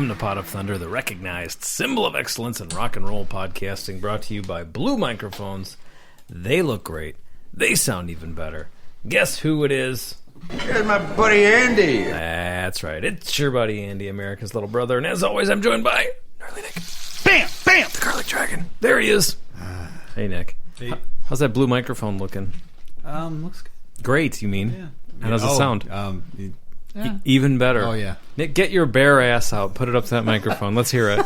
Welcome to Pot of Thunder, the recognized symbol of excellence in rock and roll podcasting, brought to you by Blue Microphones. They look great. They sound even better. Guess who it is? Here's my buddy Andy. That's right. It's your buddy Andy, America's little brother. And as always, I'm joined by Gnarly Nick. Bam! Bam! The Garlic Dragon. There he is. Hey, Nick. Hey. How's that blue microphone looking? Looks good. Great, you mean? Yeah. How does it sound? Yeah. Even better. Oh, yeah. Nick, get your bare ass out. Put it up to that microphone. Let's hear it.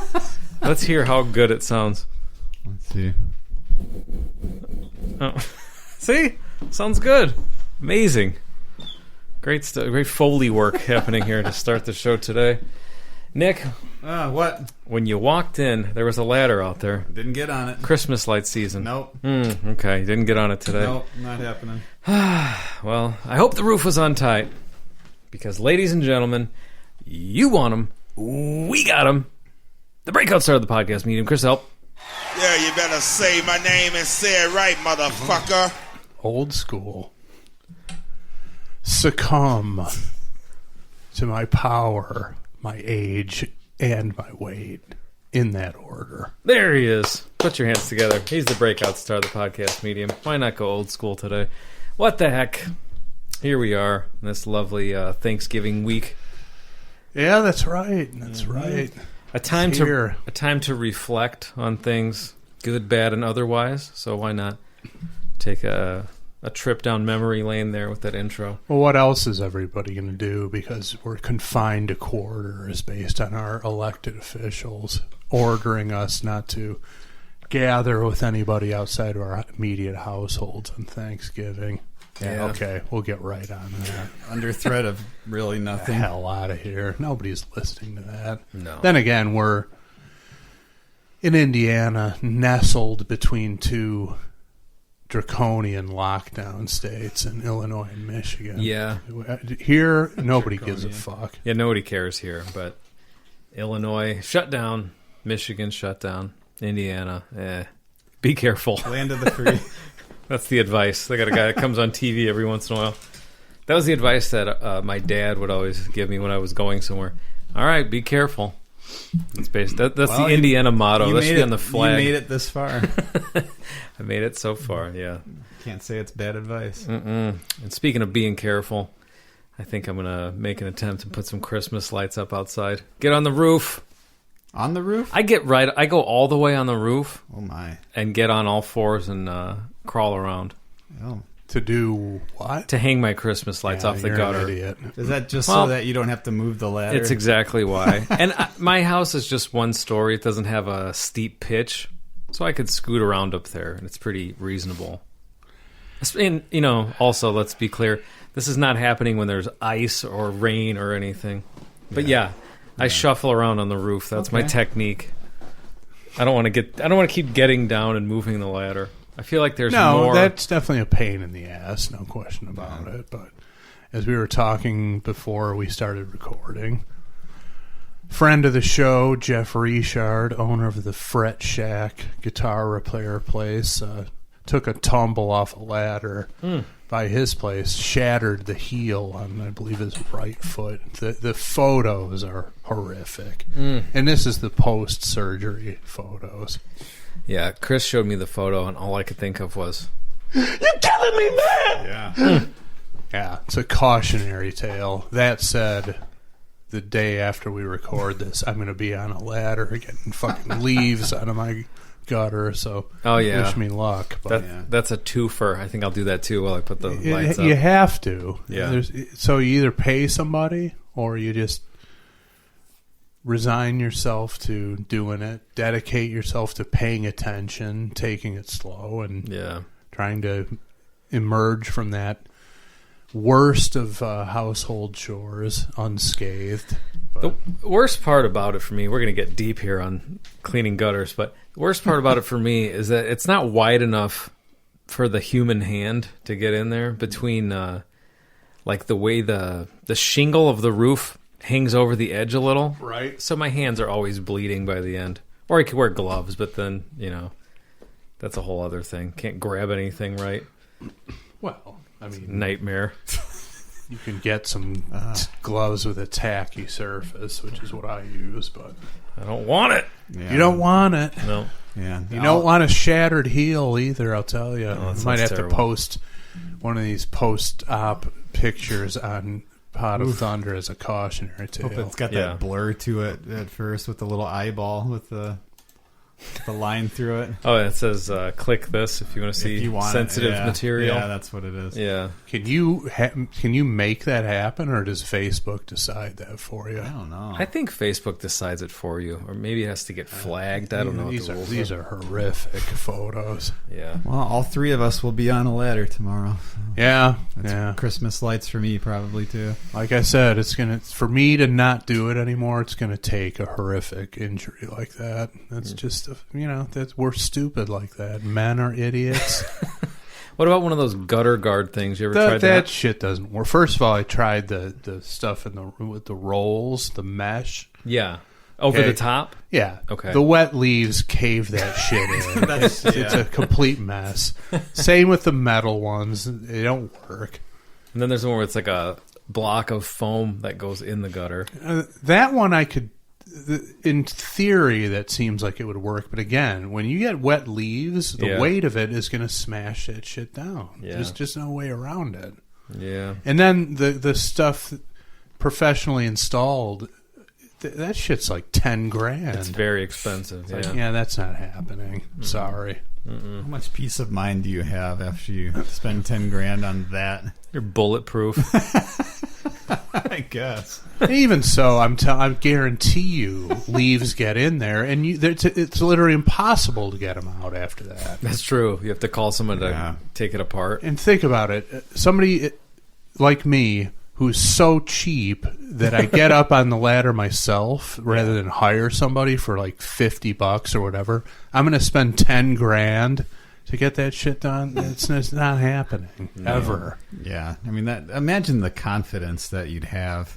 Let's hear how good it sounds. Let's see. Oh. See? Sounds good. Amazing. Great stuff. Great Foley work happening here to start the show today. Nick. What? When you walked in, there was a ladder out there. Didn't get on it. Christmas light season. Nope. Okay, didn't get on it today. Nope, not happening. Well, I hope the roof was on tight. Because, ladies and gentlemen, you want them. We got them. The breakout star of the podcast medium, Chris Help. Yeah, you better say my name and say it right, motherfucker. Old school. Succumb to my power, my age, and my weight. In that order. There he is. Put your hands together. He's the breakout star of the podcast medium. Why not go old school today? What the heck? Here we are in this lovely Thanksgiving week. Yeah, that's right. That's right. A time to reflect on things, good, bad, and otherwise. So why not take a trip down memory lane there with that intro? Well, what else is everybody going to do? Because we're confined to quarters based on our elected officials ordering us not to gather with anybody outside of our immediate households on Thanksgiving. Yeah, okay, we'll get right on that. Under threat of really nothing. The hell out of here. Nobody's listening to that. No. Then again, we're in Indiana, nestled between two draconian lockdown states in Illinois and Michigan. Yeah. Here, nobody gives a fuck. Yeah, nobody cares here, but Illinois shut down, Michigan shut down, Indiana, be careful. Land of the free. That's the advice. They got a guy that comes on TV every once in a while. That was the advice that my dad would always give me when I was going somewhere. All right, be careful. That's the Indiana motto. That should be on the flag. You made it this far. I made it so far, yeah. Can't say it's bad advice. And speaking of being careful, I think I'm going to make an attempt and put some Christmas lights up outside. Get on the roof. On the roof? I go all the way on the roof. Oh, my. And get on all fours and crawl around. Oh. To do what? To hang my Christmas lights off the gutter. An idiot. Is that just so that you don't have to move the ladder? It's exactly why. And my house is just one story. It doesn't have a steep pitch. So I could scoot around up there, and it's pretty reasonable. And, also, let's be clear, this is not happening when there's ice or rain or anything. But yeah, I shuffle around on the roof. That's my technique. I don't want to keep getting down and moving the ladder. I feel like there's more. No, that's definitely a pain in the ass, no question about it. But as we were talking before we started recording, friend of the show, Jeff Richard, owner of the Fret Shack guitar repair place, took a tumble off a ladder by his place, shattered the heel on, I believe, his right foot. The photos are horrific. And this is the post-surgery photos. Yeah, Chris showed me the photo, and all I could think of was, "You're killing me, man!" Yeah. Yeah, it's a cautionary tale. That said, the day after we record this, I'm going to be on a ladder getting fucking leaves out of my gutter, so wish me luck. But that's a twofer. I think I'll do that too while I put the lights up. You have to. Yeah. So you either pay somebody or you just resign yourself to doing it, dedicate yourself to paying attention, taking it slow, and trying to emerge from that worst of household chores unscathed. The worst part about it for me, we're going to get deep here on cleaning gutters, but the worst part about it for me is that it's not wide enough for the human hand to get in there between like the way the shingle of the roof hangs over the edge a little. Right. So my hands are always bleeding by the end. Or I could wear gloves, but then, that's a whole other thing. Can't grab anything right. Well, I mean, nightmare. You can get some gloves with a tacky surface, which is what I use, but I don't want it. Yeah. you don't want it. No. Yeah. You don't want a shattered heel either, I'll tell you. that You might have sounds terrible. to post one of these post-op pictures on Pot of Thunder as a cautionary tale. Hope it's got Yeah. that blur to it at first with the little eyeball with the line through it. Oh, it says click this if you want to see If you want sensitive it, yeah. material. Yeah, that's what it is. Yeah. Can you make that happen, or does Facebook decide that for you? I don't know. I think Facebook decides it for you, or maybe it has to get flagged. I don't know. What These the are rules these are horrific photos. Yeah. Well, all three of us will be on a ladder tomorrow. So Yeah, that's yeah. Christmas lights for me probably too. Like I said, for me to not do it anymore. It's gonna take a horrific injury like that. That's just we're stupid like that. Men are idiots. What about one of those gutter guard things? You ever tried that that? shit doesn't work. First of all, I tried the stuff with the rolls, the mesh. Yeah. Over Okay. the top? Yeah. Okay. The wet leaves cave that shit in. It's a complete mess. Same with the metal ones. They don't work. And then there's one where it's like a block of foam that goes in the gutter. That one I could, in theory, that seems like it would work. But again, when you get wet leaves, the Yeah. weight of it is going to smash that shit down. Yeah. There's just no way around it. Yeah. And then the stuff professionally installed, that shit's like $10,000. It's very expensive. Like, Yeah. yeah, that's not happening. Sorry. How much peace of mind do you have after you spend $10,000 on that? You're bulletproof. I guess. Even so, I guarantee you, leaves get in there, and it's literally impossible to get them out after that. That's true. You have to call someone to take it apart. And think about it: somebody like me who's so cheap that I get up on the ladder myself rather than hire somebody for like $50 or whatever. I'm going to spend $10,000 to get that shit done. It's not happening ever. Yeah, I mean imagine the confidence that you'd have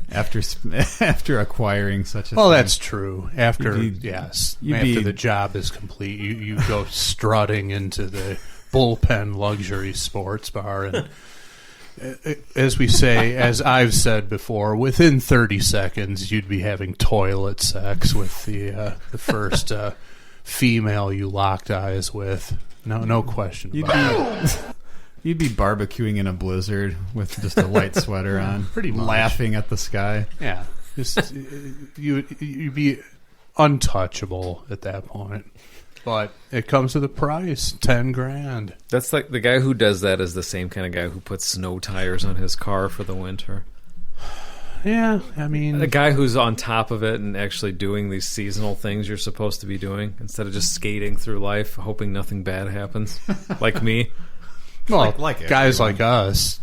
after acquiring such a Well, thing. that's true. After You'd be- the job is complete, you go strutting into the bullpen luxury sports bar, and as we say, as I've said before, within 30 seconds you'd be having toilet sex with the first female you locked eyes with. No question about it. You'd be barbecuing in a blizzard with just a light sweater on, Pretty much. laughing at the sky. Yeah, just you'd be untouchable at that point. But it comes with a price, $10,000. That's like the guy who does that is the same kind of guy who puts snow tires on his car for the winter. Yeah, I mean, The guy who's on top of it and actually doing these seasonal things you're supposed to be doing instead of just skating through life hoping nothing bad happens, like me. well, like guys everyone. like us,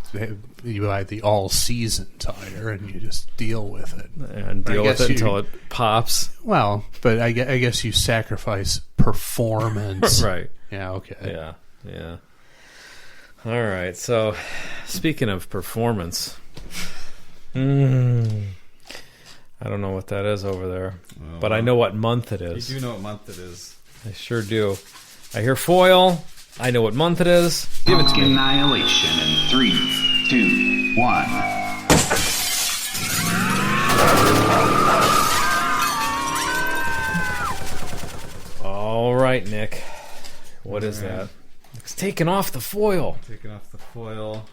you buy the all-season tire and you just deal with it. And deal with guess it until it pops. Well, but I guess you sacrifice performance. Right. Yeah, okay. Yeah. Yeah. All right. So, speaking of performance, I don't know what that is over there, but I know what month it You is. do know what month it is. I sure do. I hear foil. I know what month it is. Give it to me. Annihilation in 3, 2, 1. All right, Nick. What is that? It's taking off the foil. Taking off the foil.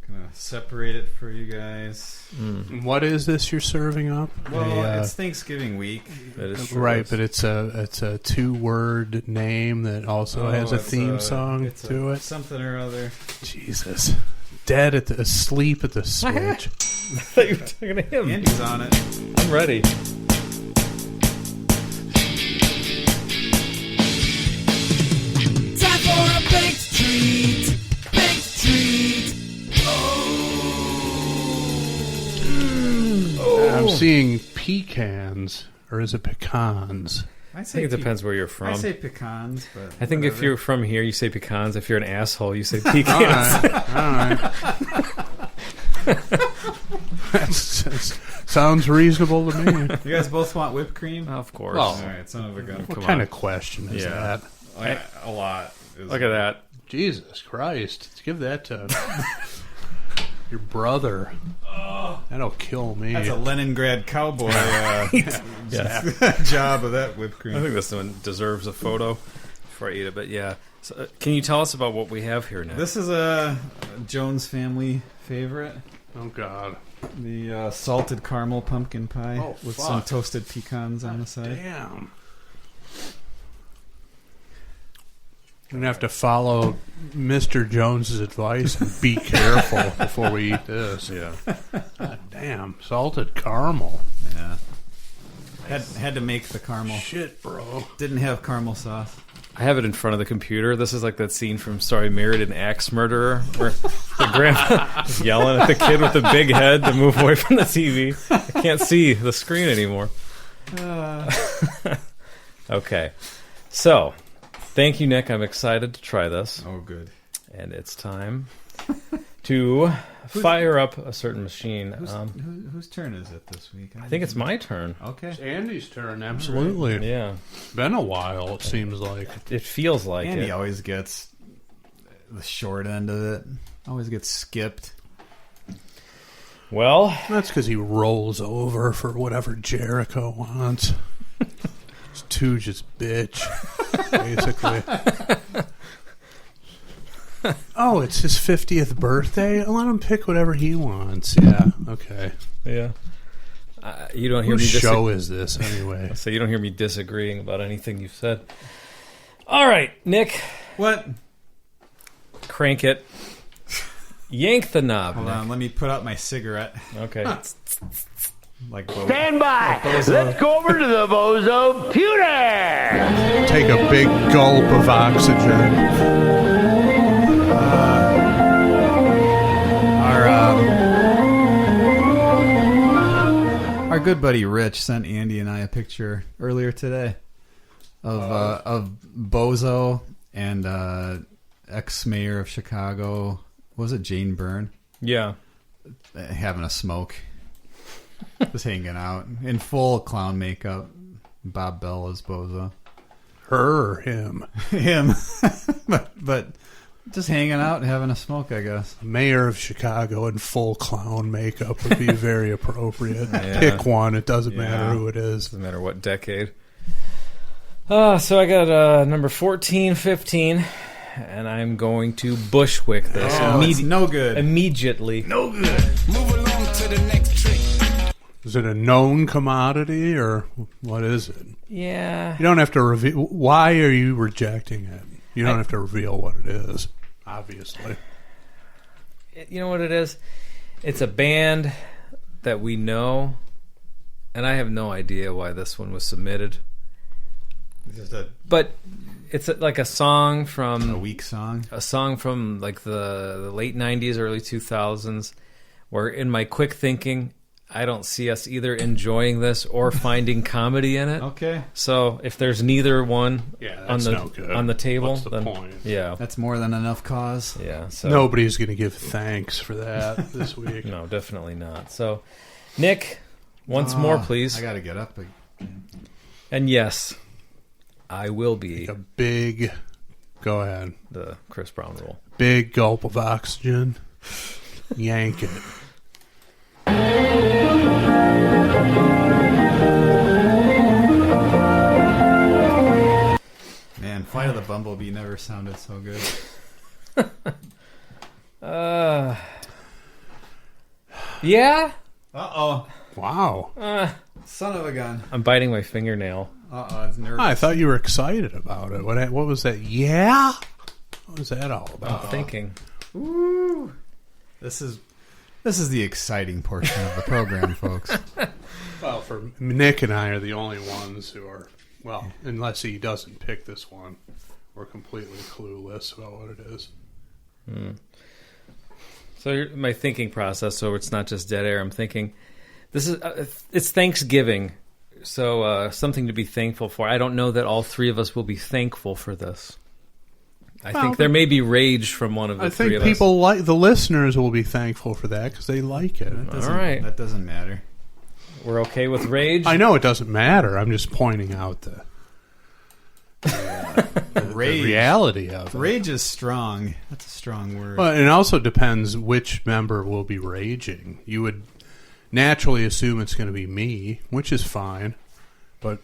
Gonna separate it for you guys. What is this you're serving up? Well, it's Thanksgiving week. That is Right, but it's a two-word name that also has a it's theme song it's to it. Something or other. Jesus, asleep at the switch. I thought you were talking to him. Andy's on it. I'm ready. Time for a baked treat. Baked treat. I'm seeing pecans, or is it pecans? I I think it depends where you're from. I say pecans, but I think if whatever. you're from here, you say pecans. If you're an asshole, you say All pecans. right, all right. That sounds reasonable to me. You guys both want whipped cream? Of course. Well, All right, son of a gun. What kind of question is Yeah. that? A lot. Look at that. Jesus Christ! Give that to Your brother. That'll kill me. That's a Leningrad cowboy Yeah. job of that whipped cream. I think this one deserves a photo before I eat it. But yeah, so, can you tell us about what we have here now? This is a Jones family favorite. Oh, God. The salted caramel pumpkin pie with fuck. some toasted pecans on the side. Damn. I'm going to have to follow Mr. Jones's advice and be careful before we eat this. Yeah. God damn. Salted caramel. Yeah. Had to make the caramel. Shit, bro. Didn't have caramel sauce. I have it in front of the computer. This is like that scene from Sorry Married and Axe Murderer where the grandpa is yelling at the kid with the big head to move away from the TV. I can't see the screen anymore. Okay. So, thank you, Nick. I'm excited to try this. Oh, good. And it's time to fire up a certain machine. Whose turn is it this week? I think it's my turn. Okay. It's Andy's turn, absolutely. Yeah. Been a while, it seems like. It feels like Andy it. always gets the short end of it. Always gets skipped. Well, That's because he rolls over for whatever Jericho wants. Stooge's bitch, basically. Oh, it's his 50th birthday? Let him pick whatever he wants. Yeah, okay. yeah. You don't hear Whose me show is this, anyway? So you don't hear me disagreeing about anything you've said. All right, Nick, What? crank it. Yank the knob, Hold Nick. on, let me put out my cigarette. Okay. Like both. Stand by. Let's go over to the Bozo Pewter. Take a big gulp of oxygen. Our good buddy Rich sent Andy and I a picture earlier today of Bozo and ex-mayor of Chicago. Was it Jane Byrne? Yeah. Having a smoke. Just hanging out in full clown makeup. Bob Bell is Bozo. Her or him? Him. but just hanging out and having a smoke, I guess. Mayor of Chicago in full clown makeup would be very appropriate. Yeah. Pick one. It doesn't Yeah. matter who it is. Doesn't matter what decade. So I got number 14, 15, and I'm going to bushwick this It's no good. immediately. No good. Move along to the next trick. Is it a known commodity or what is it? Yeah. You don't have to reveal. Why are you rejecting it? You don't have to reveal what it is, obviously. You know what it is? It's a band that we know, and I have no idea why this one was submitted. But it's like a song from A weak song. like the late 90s, early 2000s, where in my quick thinking, I don't see us either enjoying this or finding comedy in it. Okay. So if there's neither one That's on the no good. on the table, What's the then point? yeah, That's more than enough cause. yeah. So Nobody's going to give thanks for that this week. no, definitely not. So Nick, once more, please. I got to get up. And yes, I will be A big, go ahead, the Chris Brown rule. big gulp of oxygen. Yank it. Man, Flight of the Bumblebee never sounded so good. Yeah, Uh-oh. Wow. Son of a gun. I'm biting my fingernail. Uh-oh, it's nervous. I thought you were excited about it. What was that? Yeah? What was that all I'm about? thinking. Woo. This is the exciting portion of the program, folks. Well, for Nick and I are the only ones who are, well, unless he doesn't pick this one, we're completely clueless about what it is. So my thinking process, so it's not just dead air. I'm thinking, this is it's Thanksgiving, so something to be thankful for. I don't know that all three of us will be thankful for this. I think there may be rage from one of the I three think of us. people like, the listeners will be thankful for that because they like it. All right, That doesn't matter. we're okay with rage. I know it doesn't matter. I'm just pointing out the the reality of it. Rage is strong. That's a strong word. Well, it also depends which member will be raging. You would naturally assume it's going to be me, which is fine. But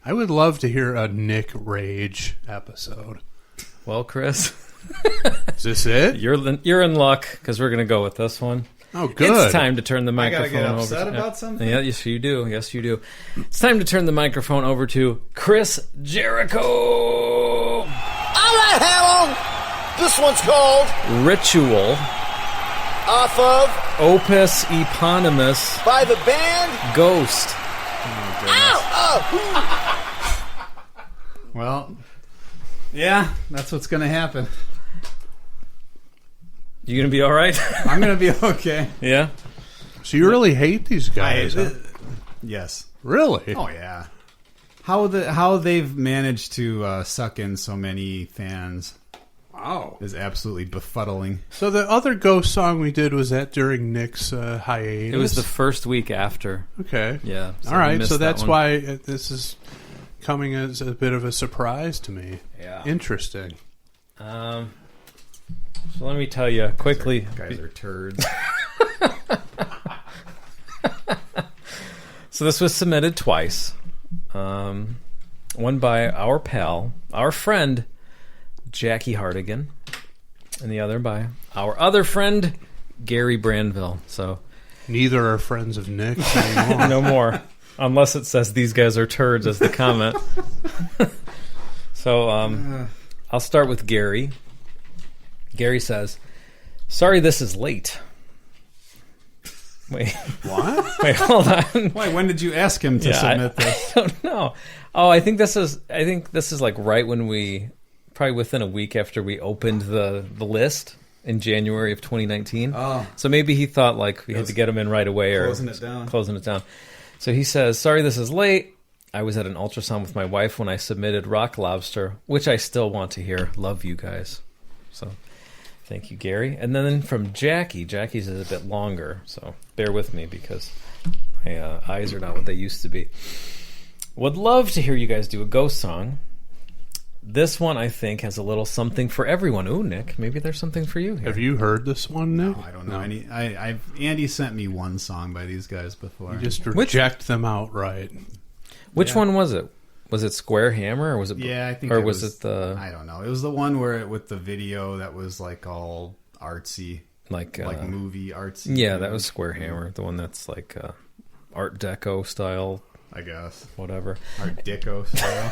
I would love to hear a Nick Rage episode. Well, Chris, Is this it? you're in luck because we're going to go with this one. Oh, good. It's time to turn the I gotta microphone get over. upset about something? Yeah, yes, you do. Yes, you do. It's time to turn the microphone over to Chris Jericho. All right, Hamon. This one's called Ritual, Off of Opus Eponymous, by the band. Ghost. Well, yeah, that's what's going to happen. You gonna be all right? I'm going to be okay. Yeah. So you really hate these guys? Huh? Yes. Really? Oh yeah. How they've managed to suck in so many fans Wow. is absolutely befuddling. So the other Ghost song we did, was that during Nick's hiatus? It was the first week after. Okay. Yeah. All we right. missed So that that's one. why this is coming as a bit of a surprise to me. Yeah. Interesting. So let me tell you quickly. Guys are turds. So this was submitted twice. One by our pal, our friend, Jackie Hardigan, and the other by our other friend, Gary Brandville. So Neither are friends of Nick anymore. no more, unless it says these guys are turds as the comment. So I'll start with Gary. Gary says, "Sorry this is late." Wait. What? Wait, hold on. Why? When did you ask him to submit this? I don't know. Oh, I think this is like right when probably within a week after we opened the list in January of 2019. Oh. So maybe he thought like we had to get him in right away or Closing it down. Closing it down. So he says, "Sorry this is late. I was at an ultrasound with my wife when I submitted Rock Lobster, which I still want to hear. Love you guys." So thank you, Gary. And then from Jackie. Jackie's is a bit longer, so bear with me because my eyes are not what they used to be. Would love to hear you guys do a Ghost song. This one, I think, has a little something for everyone. Ooh, Nick, maybe there's something for you here. Have you heard this one, Nick? No, I don't know. Andy sent me one song by these guys before. You just reject them outright. Which one was it? Was it Square Hammer or was it? Yeah, I think. Or it was it the? I don't know. It was the one where with the video that was like all artsy, like movie artsy. Yeah, that was Square Hammer, the one that's like Art Deco style, I guess. whatever. Art Deco style.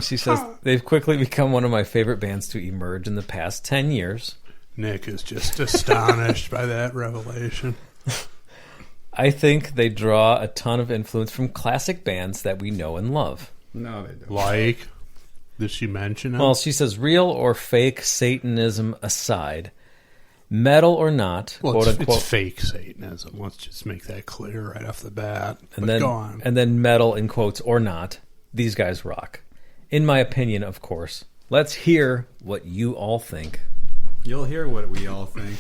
She says they've quickly become one of my favorite bands to emerge in the past 10 years. Nick is just astonished by that revelation. I think they draw a ton of influence from classic bands that we know and love. No, they don't. Like, did she mention it? Well, she says, real or fake Satanism aside, metal or not, Well, quote unquote, it's fake Satanism. Let's just make that clear right off the bat. and But go on. then metal in quotes or not, these guys rock. In my opinion, of course. Let's hear what you all think. You'll hear what we all think.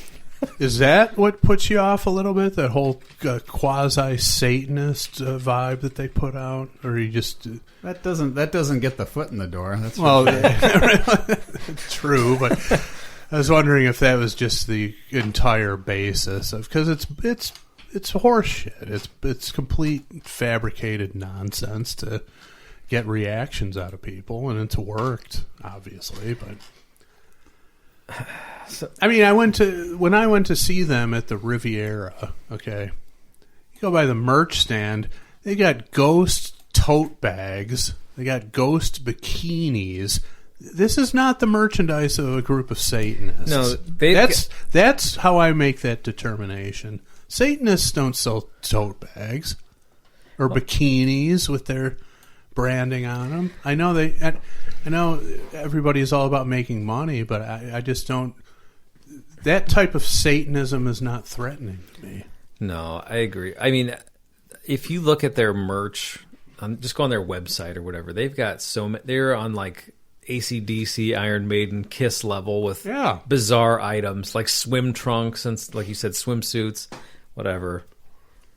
Is that what puts you off a little bit? That whole quasi-Satanist vibe that they put out? Or you just... That doesn't get the foot in the door. That's Well, for sure. it's true, but I was wondering if that was just the entire basis of... Because it's horseshit. It's complete fabricated nonsense to get reactions out of people, and it's worked, obviously, but... I mean, when I went to see them at the Riviera, okay, you go by the merch stand, they got Ghost tote bags, they got Ghost bikinis. This is not the merchandise of a group of Satanists. No, that's how I make that determination. Satanists don't sell tote bags or bikinis with their branding on them. I know everybody's all about making money, but I just don't. That type of Satanism is not threatening to me. No, I agree. I mean, if you look at their merch, just go on their website or whatever, they've got so many. They're on like AC/DC, Iron Maiden, Kiss level with bizarre items like swim trunks and, like you said, swimsuits, whatever.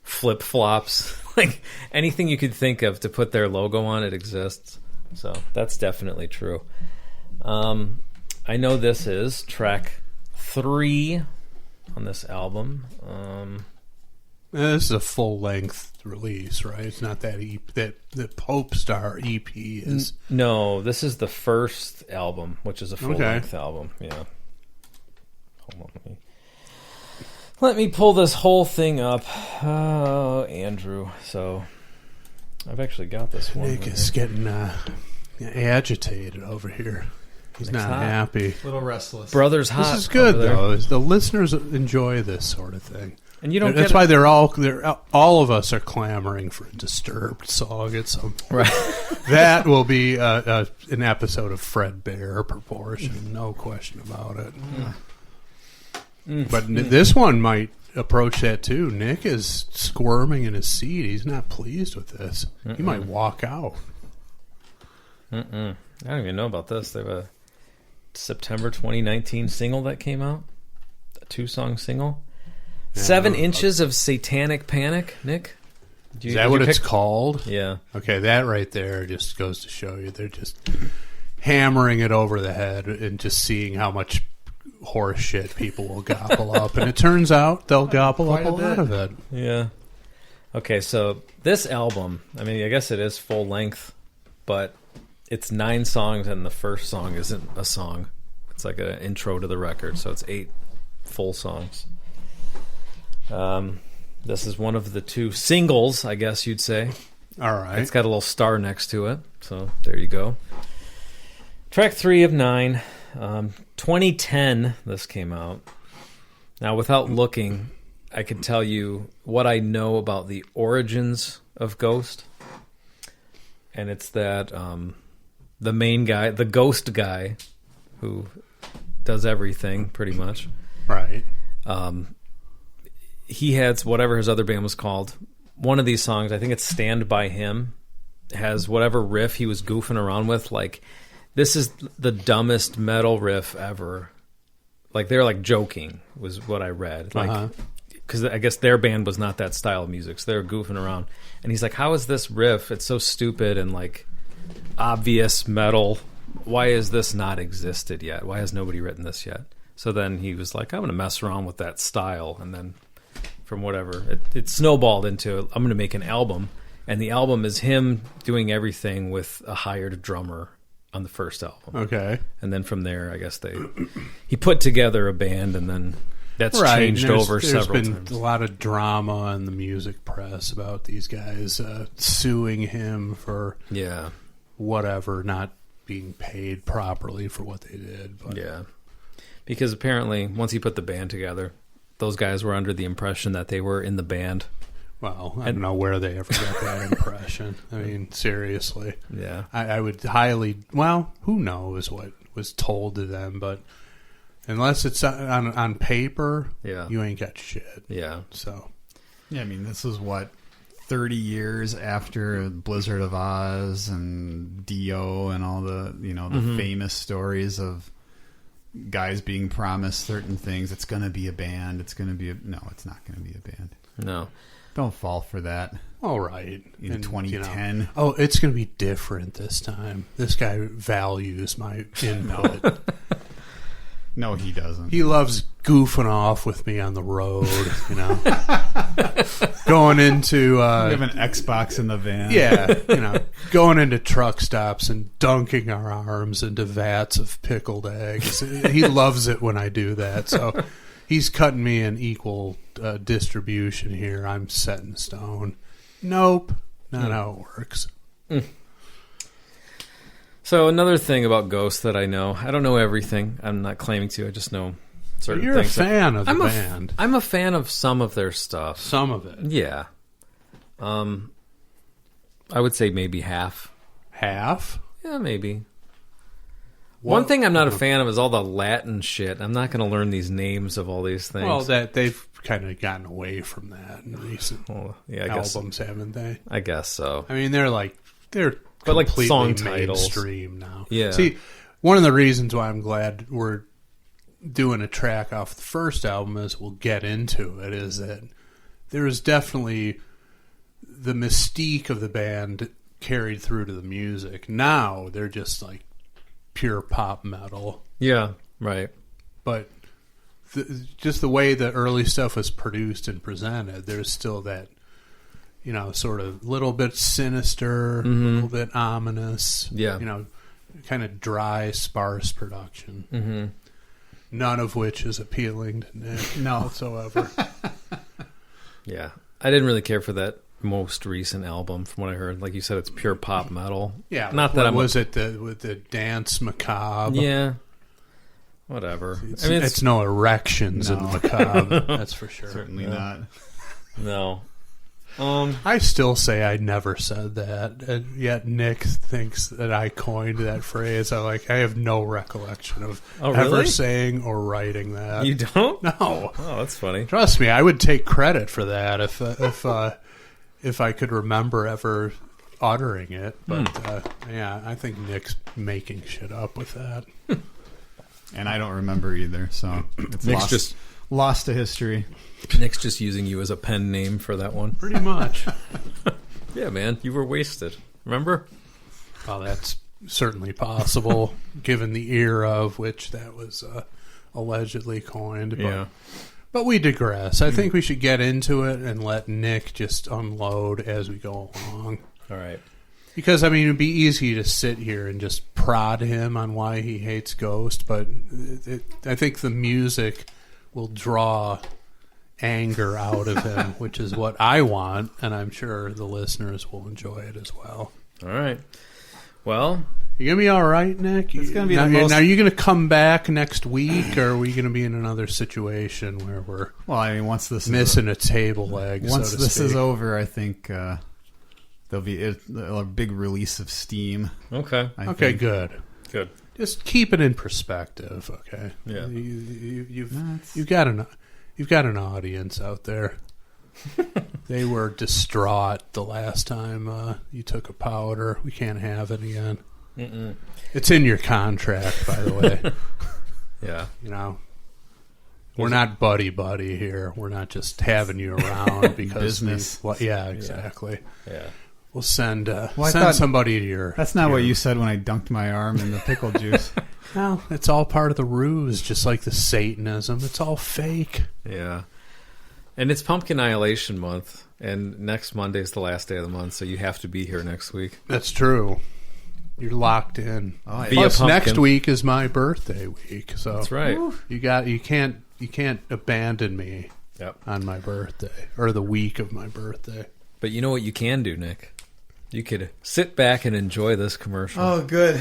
flip flops, like anything you could think of to put their logo on, it exists. So that's definitely true. I know this is track 3 on this album. This is a full-length release, right? It's not that that Pope Star EP is. No, this is the first album, which is a full-length album. Yeah. Hold on, let me pull this whole thing up. Oh, Andrew. So I've actually got this one. Nick is getting agitated over here. He's not happy. A little restless. Brother's hot. This is good though. The listeners enjoy this sort of thing, and you don't. That's why all of us are clamoring for a Disturbed song at some point. Right. That will be an episode of Fred Bear proportion, no question about it. But this one might approach that too. Nick is squirming in his seat. He's not pleased with this. He might walk out. I don't even know about this. They have a September 2019 single that came out. A 2-song single. 7 inches of Satanic Panic, Nick? Is that what it's called? Yeah. Okay, that right there just goes to show you they're just hammering it over the head and just seeing how much horse shit people will gobble up. And it turns out they'll gobble up a lot of it. Yeah. Okay, so this album, I mean, I guess it is full length, but it's 9 songs, and the first song isn't a song. It's like an intro to the record, so it's 8 full songs. This is one of the 2 singles, I guess you'd say. All right. It's got a little star next to it, so there you go. Track 3 of 9. 2010, this came out. Now, without looking, I can tell you what I know about the origins of Ghost. And it's that the main guy, the ghost guy, who does everything, pretty much. Right. He had whatever his other band was called. One of these songs, I think it's Stand By Him, has whatever riff he was goofing around with. Like, this is the dumbest metal riff ever. Like, they're like joking, was what I read. Like, because I guess their band was not that style of music, so they were goofing around. And he's like, how is this riff? It's so stupid and like obvious metal. Why is this not existed yet? Why has nobody written this yet? So then he was like, I'm going to mess around with that style. And then from whatever, it snowballed into, I'm going to make an album. And the album is him doing everything with a hired drummer on the first album. Okay. And then from there, I guess he put together a band, and then that's changed over several times. There's been a lot of drama in the music press about these guys suing him for whatever, not being paid properly for what they did. But. Yeah. Because apparently, once he put the band together, those guys were under the impression that they were in the band. Well, I don't know where they ever got that impression. I mean, seriously. Yeah. I would highly... Well, who knows what was told to them, but unless it's on paper, you ain't got shit. Yeah. So... Yeah, I mean, this is what, 30 years after Blizzard of Oz and Dio and all the, the famous stories of guys being promised certain things. It's going to be a band. It's going to be no, it's not going to be a band. No. Don't fall for that. All right. In 2010. It's going to be different this time. This guy values my input. No, he doesn't. He loves goofing off with me on the road, Going into... we have an Xbox in the van. Yeah, going into truck stops and dunking our arms into vats of pickled eggs. He loves it when I do that, so... He's cutting me an equal distribution here. I'm set in stone. Nope. Not how it works. So another thing about Ghost that I know, I don't know everything. I'm not claiming to. I just know certain You're things. You're a fan of the band. I'm a fan of some of their stuff. Some of it. Yeah. I would say maybe half. Half? Yeah, maybe. One thing I'm not a fan of is all the Latin shit. I'm not going to learn these names of all these things. Well, they've kind of gotten away from that in recent albums, haven't they? I guess so. I mean, they're but like completely song titles. mainstream now. Yeah. See, one of the reasons why I'm glad we're doing a track off the first album is we'll get into it, is that there was definitely the mystique of the band carried through to the music. Now they're just like pure pop metal. Yeah, right. But just the way the early stuff was produced and presented, there's still that, sort of little bit sinister, a little bit ominous, kind of dry, sparse production. Mm-hmm. None of which is appealing to Nick whatsoever. Yeah. I didn't really care for that most recent album, from what I heard. Like you said, it's pure pop metal. Yeah. Not that was it with the dance macabre? Yeah. Whatever. It's no erections in the macabre. That's for sure. Certainly not. No. I still say I never said that, and yet Nick thinks that I coined that phrase. I have no recollection of ever saying or writing that. You don't? No. Oh, that's funny. Trust me, I would take credit for that if I could remember ever uttering it. But I think Nick's making shit up with that. And I don't remember either, so it's Nick's lost to history. Nick's just using you as a pen name for that one. Pretty much. Yeah, man, you were wasted. Remember? Well, that's certainly possible, given the era of which that was allegedly coined. But we digress. I think we should get into it and let Nick just unload as we go along. All right. Because, it'd be easy to sit here and just prod him on why he hates Ghost, but I think the music will draw anger out of him, which is what I want, and I'm sure the listeners will enjoy it as well. All right. Well, you gonna be all right, Nick? It's gonna be now, the most... now, are you gonna come back next week, or are we gonna be in another situation where we're once this missing a table leg? Once so to this speak? is over, I think there'll be a big release of steam. okay. I think. Good. Just keep it in perspective, okay? Yeah. You've got an audience out there. They were distraught the last time you took a powder. We can't have it again. Mm-mm. It's in your contract, by the way. Yeah. We're not buddy here. We're not just having you around because business. Yeah, exactly. Yeah. We'll send thought somebody to your... That's not what you said when I dunked my arm in the pickle juice. Well, it's all part of the ruse, just like the Satanism. It's all fake. Yeah. And it's Pumpkin Annihilation Month, and next Monday is the last day of the month, so you have to be here next week. That's true. You're locked in. Oh, yeah. Plus, next week is my birthday week, so That's right. You can't abandon me on my birthday or the week of my birthday. But you know what you can do, Nick? You could sit back and enjoy this commercial. Oh, good.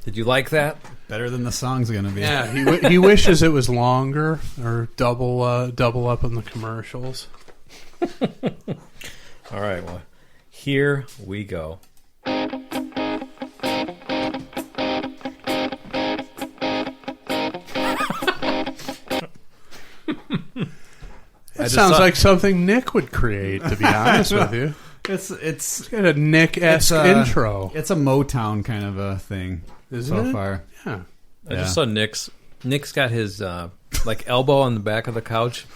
Did you like that? Better than the song's going to be. Yeah, he wishes it was longer or double up on the commercials. All right, well, here we go. That sounds like something Nick would create, to be honest with you. It's got a Nick-esque intro. It's a Motown kind of a thing so far. Yeah. I just saw Nick's got his elbow on the back of the couch,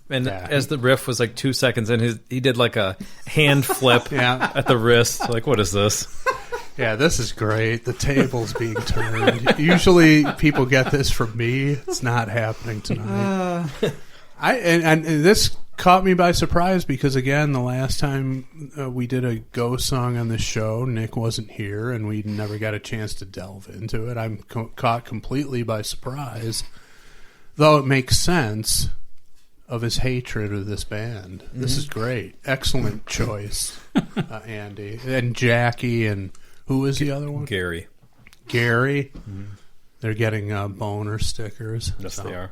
and as the riff was 2 seconds in, he did a hand flip at the wrist. What is this? Yeah, this is great. The table's being turned. Usually people get this from me. It's not happening tonight. And this caught me by surprise because, again, the last time we did a Ghost song on the show, Nick wasn't here, and we never got a chance to delve into it. I'm caught completely by surprise, though it makes sense of his hatred of this band. Mm-hmm. This is great. Excellent choice, Andy. And Jackie, and who is the other one? Gary. Mm-hmm. They're getting boner stickers. Yes, they are.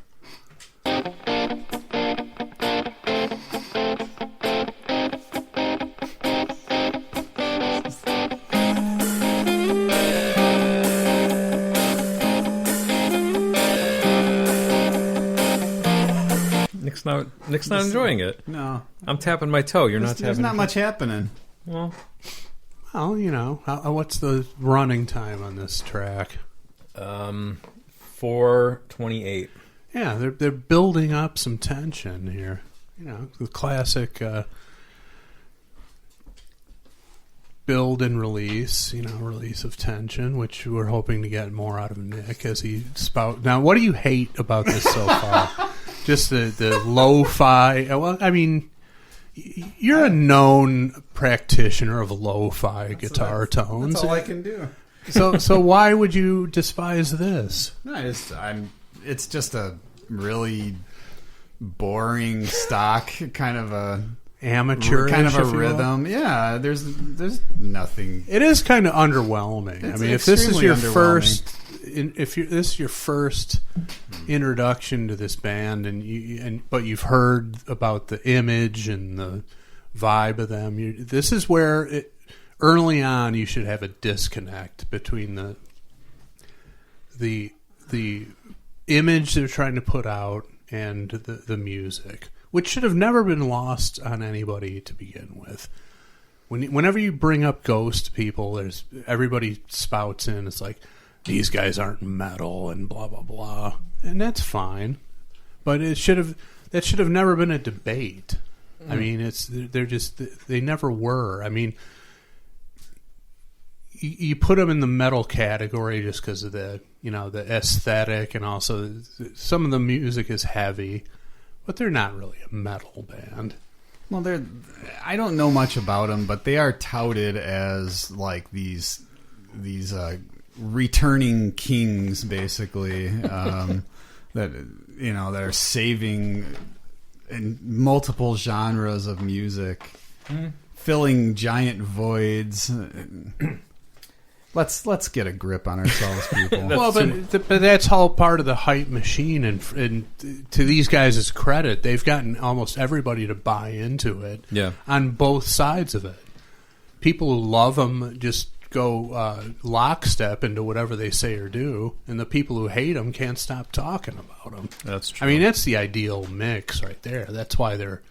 Nick's not enjoying it. No. I'm tapping my toe. You're not tapping. There's not much happening. Well, what's the running time on this track? 4:28. Yeah, they're building up some tension here. the classic build and release, release of tension, which we're hoping to get more out of Nick as he spout. Now, what do you hate about this so far? Just the lo-fi. Well, I mean, you're a known practitioner of lo-fi guitar tones. That's all I can do. So why would you despise this? No, it's just a really boring stock kind of a amateur kind of a rhythm. Yeah, there's nothing. It is kind of underwhelming. It's I mean, if this is your underwhelming. this is your first introduction to this band, but you've heard about the image and the vibe of them, this is where early on you should have a disconnect between the image they're trying to put out and the music, which should have never been lost on anybody to begin with. Whenever you bring up Ghost people, everybody spouts in. It's like, these guys aren't metal and blah blah blah, and that's fine, but that should have never been a debate. I mean, they never were. I mean, you put them in the metal category just because of the aesthetic, and also some of the music is heavy, but they're not really a metal band. Well, I don't know much about them, but they are touted as like these returning kings, basically, that are saving in multiple genres of music, filling giant voids. Let's get a grip on ourselves, people. But that's all part of the hype machine, and to these guys' credit, they've gotten almost everybody to buy into it. Yeah. On both sides of it, people who love them just go lockstep into whatever they say or do, and the people who hate them can't stop talking about them. That's true. I mean, that's the ideal mix right there. That's why they're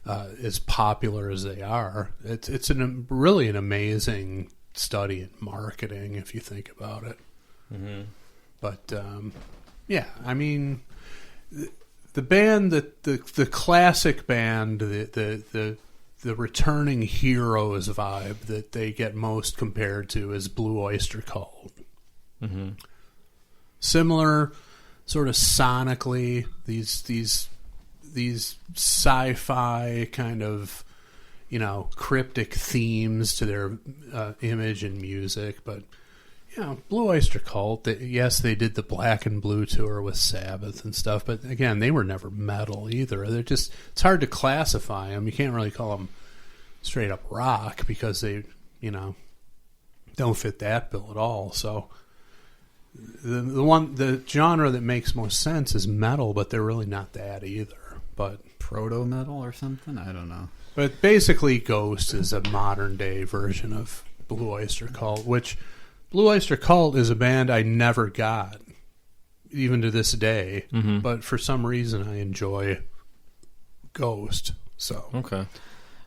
as popular as they are. It's really an amazing study in marketing if you think about it. Mm-hmm. But yeah, I mean, the band the classic band, the returning heroes vibe that they get most compared to is Blue Oyster Cult. Mm-hmm. Similar, sort of sonically, these sci-fi kind of cryptic themes to their image and music, but Blue Oyster Cult. Yes, they did the Black and Blue tour with Sabbath and stuff, but again, they were never metal either. It's hard to classify them. You can't really call them straight up rock because they, don't fit that bill at all. So the genre that makes most sense is metal, but they're really not that either. But proto metal or something, I don't know. But basically, Ghost is a modern day version of Blue Oyster Cult, which Blue Oyster Cult is a band I never got, even to this day. Mm-hmm. But for some reason, I enjoy Ghost. So okay,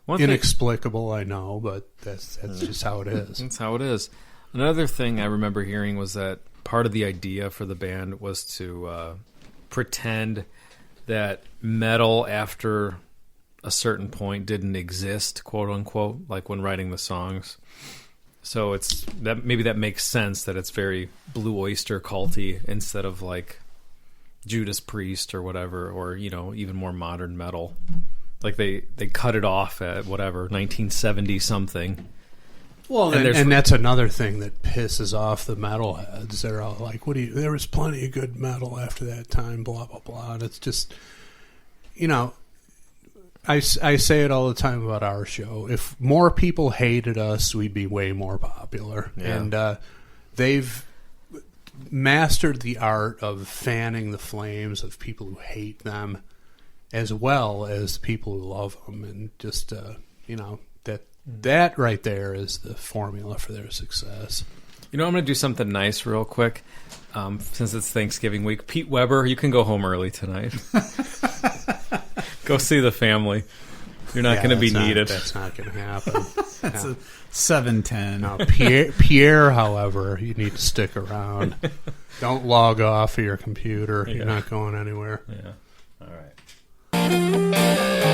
inexplicable, I know, but that's just how it is. That's how it is. Another thing I remember hearing was that part of the idea for the band was to pretend that metal after a certain point didn't exist, quote unquote, like when writing the songs. So maybe that makes sense that it's very Blue Oyster culty instead of like Judas Priest or whatever, or even more modern metal. Like they cut it off at whatever 1970 something. Well, and that's another thing that pisses off the metalheads. They're all like, there was plenty of good metal after that time, blah blah blah. And it's just I say it all the time about our show. If more people hated us, we'd be way more popular. Yeah. And they've mastered the art of fanning the flames of people who hate them as well as people who love them. And just, that right there is the formula for their success. I'm going to do something nice real quick. Since it's Thanksgiving week, Pete Weber, you can go home early tonight. Go see the family. You're not going to be needed. That's not going to happen. That's a 7:10. Now, Pierre, however, you need to stick around. Don't log off of your computer. Yeah. You're not going anywhere. Yeah. All right.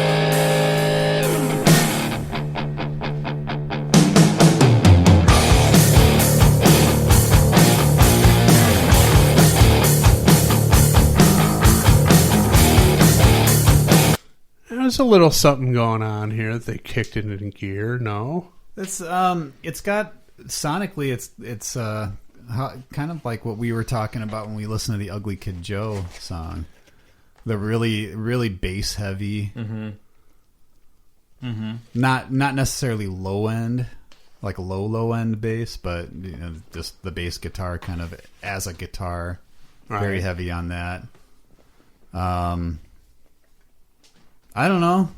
there's a little something going on here that they kicked it into gear. No, It's got sonically, it's kind of like what we were talking about when we listened to the Ugly Kid Joe song. The really, really bass heavy. Not necessarily low end, like low end bass, but just the bass guitar kind of as a guitar, very Right. heavy on that. I don't know.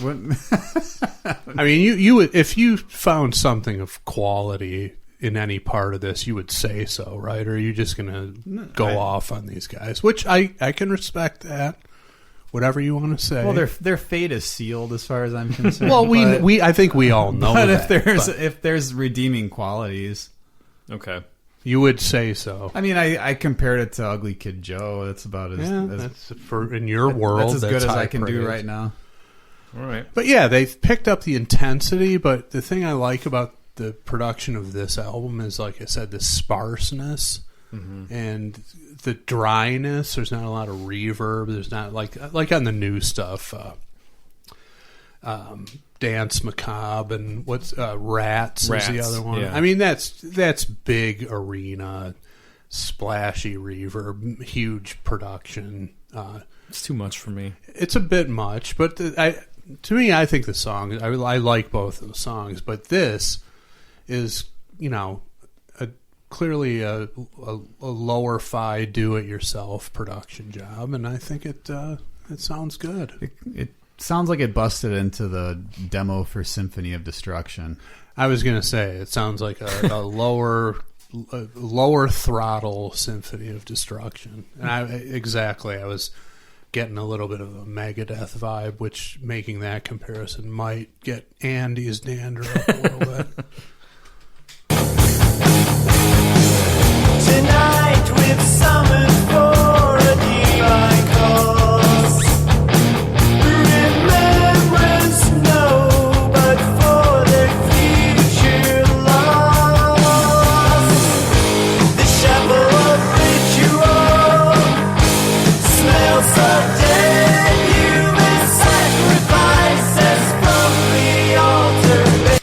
What? I mean, you would, if you found something of quality in any part of this, you would say so, right? Or are you just going to go off on these guys? Which I can respect that. Whatever you want to say. Well, their fate is sealed as far as I'm concerned. Well, but, I think we all know but that. if there's redeeming qualities, Okay. you would say so. I mean, I compared it to Ugly Kid Joe. That's about as, Yeah, as that's for in your world. that's as good as high I can do praise. right now. All right. But yeah, they've picked up the intensity. But the thing I like about the production of this album is, like I said, the sparseness and the dryness. There's not a lot of reverb. There's not like on the new stuff. Dance Macabre and what's Rats is the Rats, other one. yeah. I mean, that's big arena, splashy reverb, huge production. It's too much for me. It's a bit much, but to me, I think the song, I like both of the songs, but this is, clearly a lower-fi do-it-yourself production job, and I think it sounds good. It sounds like it busted into the demo for Symphony of Destruction. I was going to say, it sounds like a lower throttle Symphony of Destruction. And I was getting a little bit of a Megadeth vibe, which making that comparison might get Andy's dander up a little bit. Tonight we've summoned for a divine cause. Remembrance no, but for their future loss. The chapel of ritual smells of dead human sacrifices from the altar.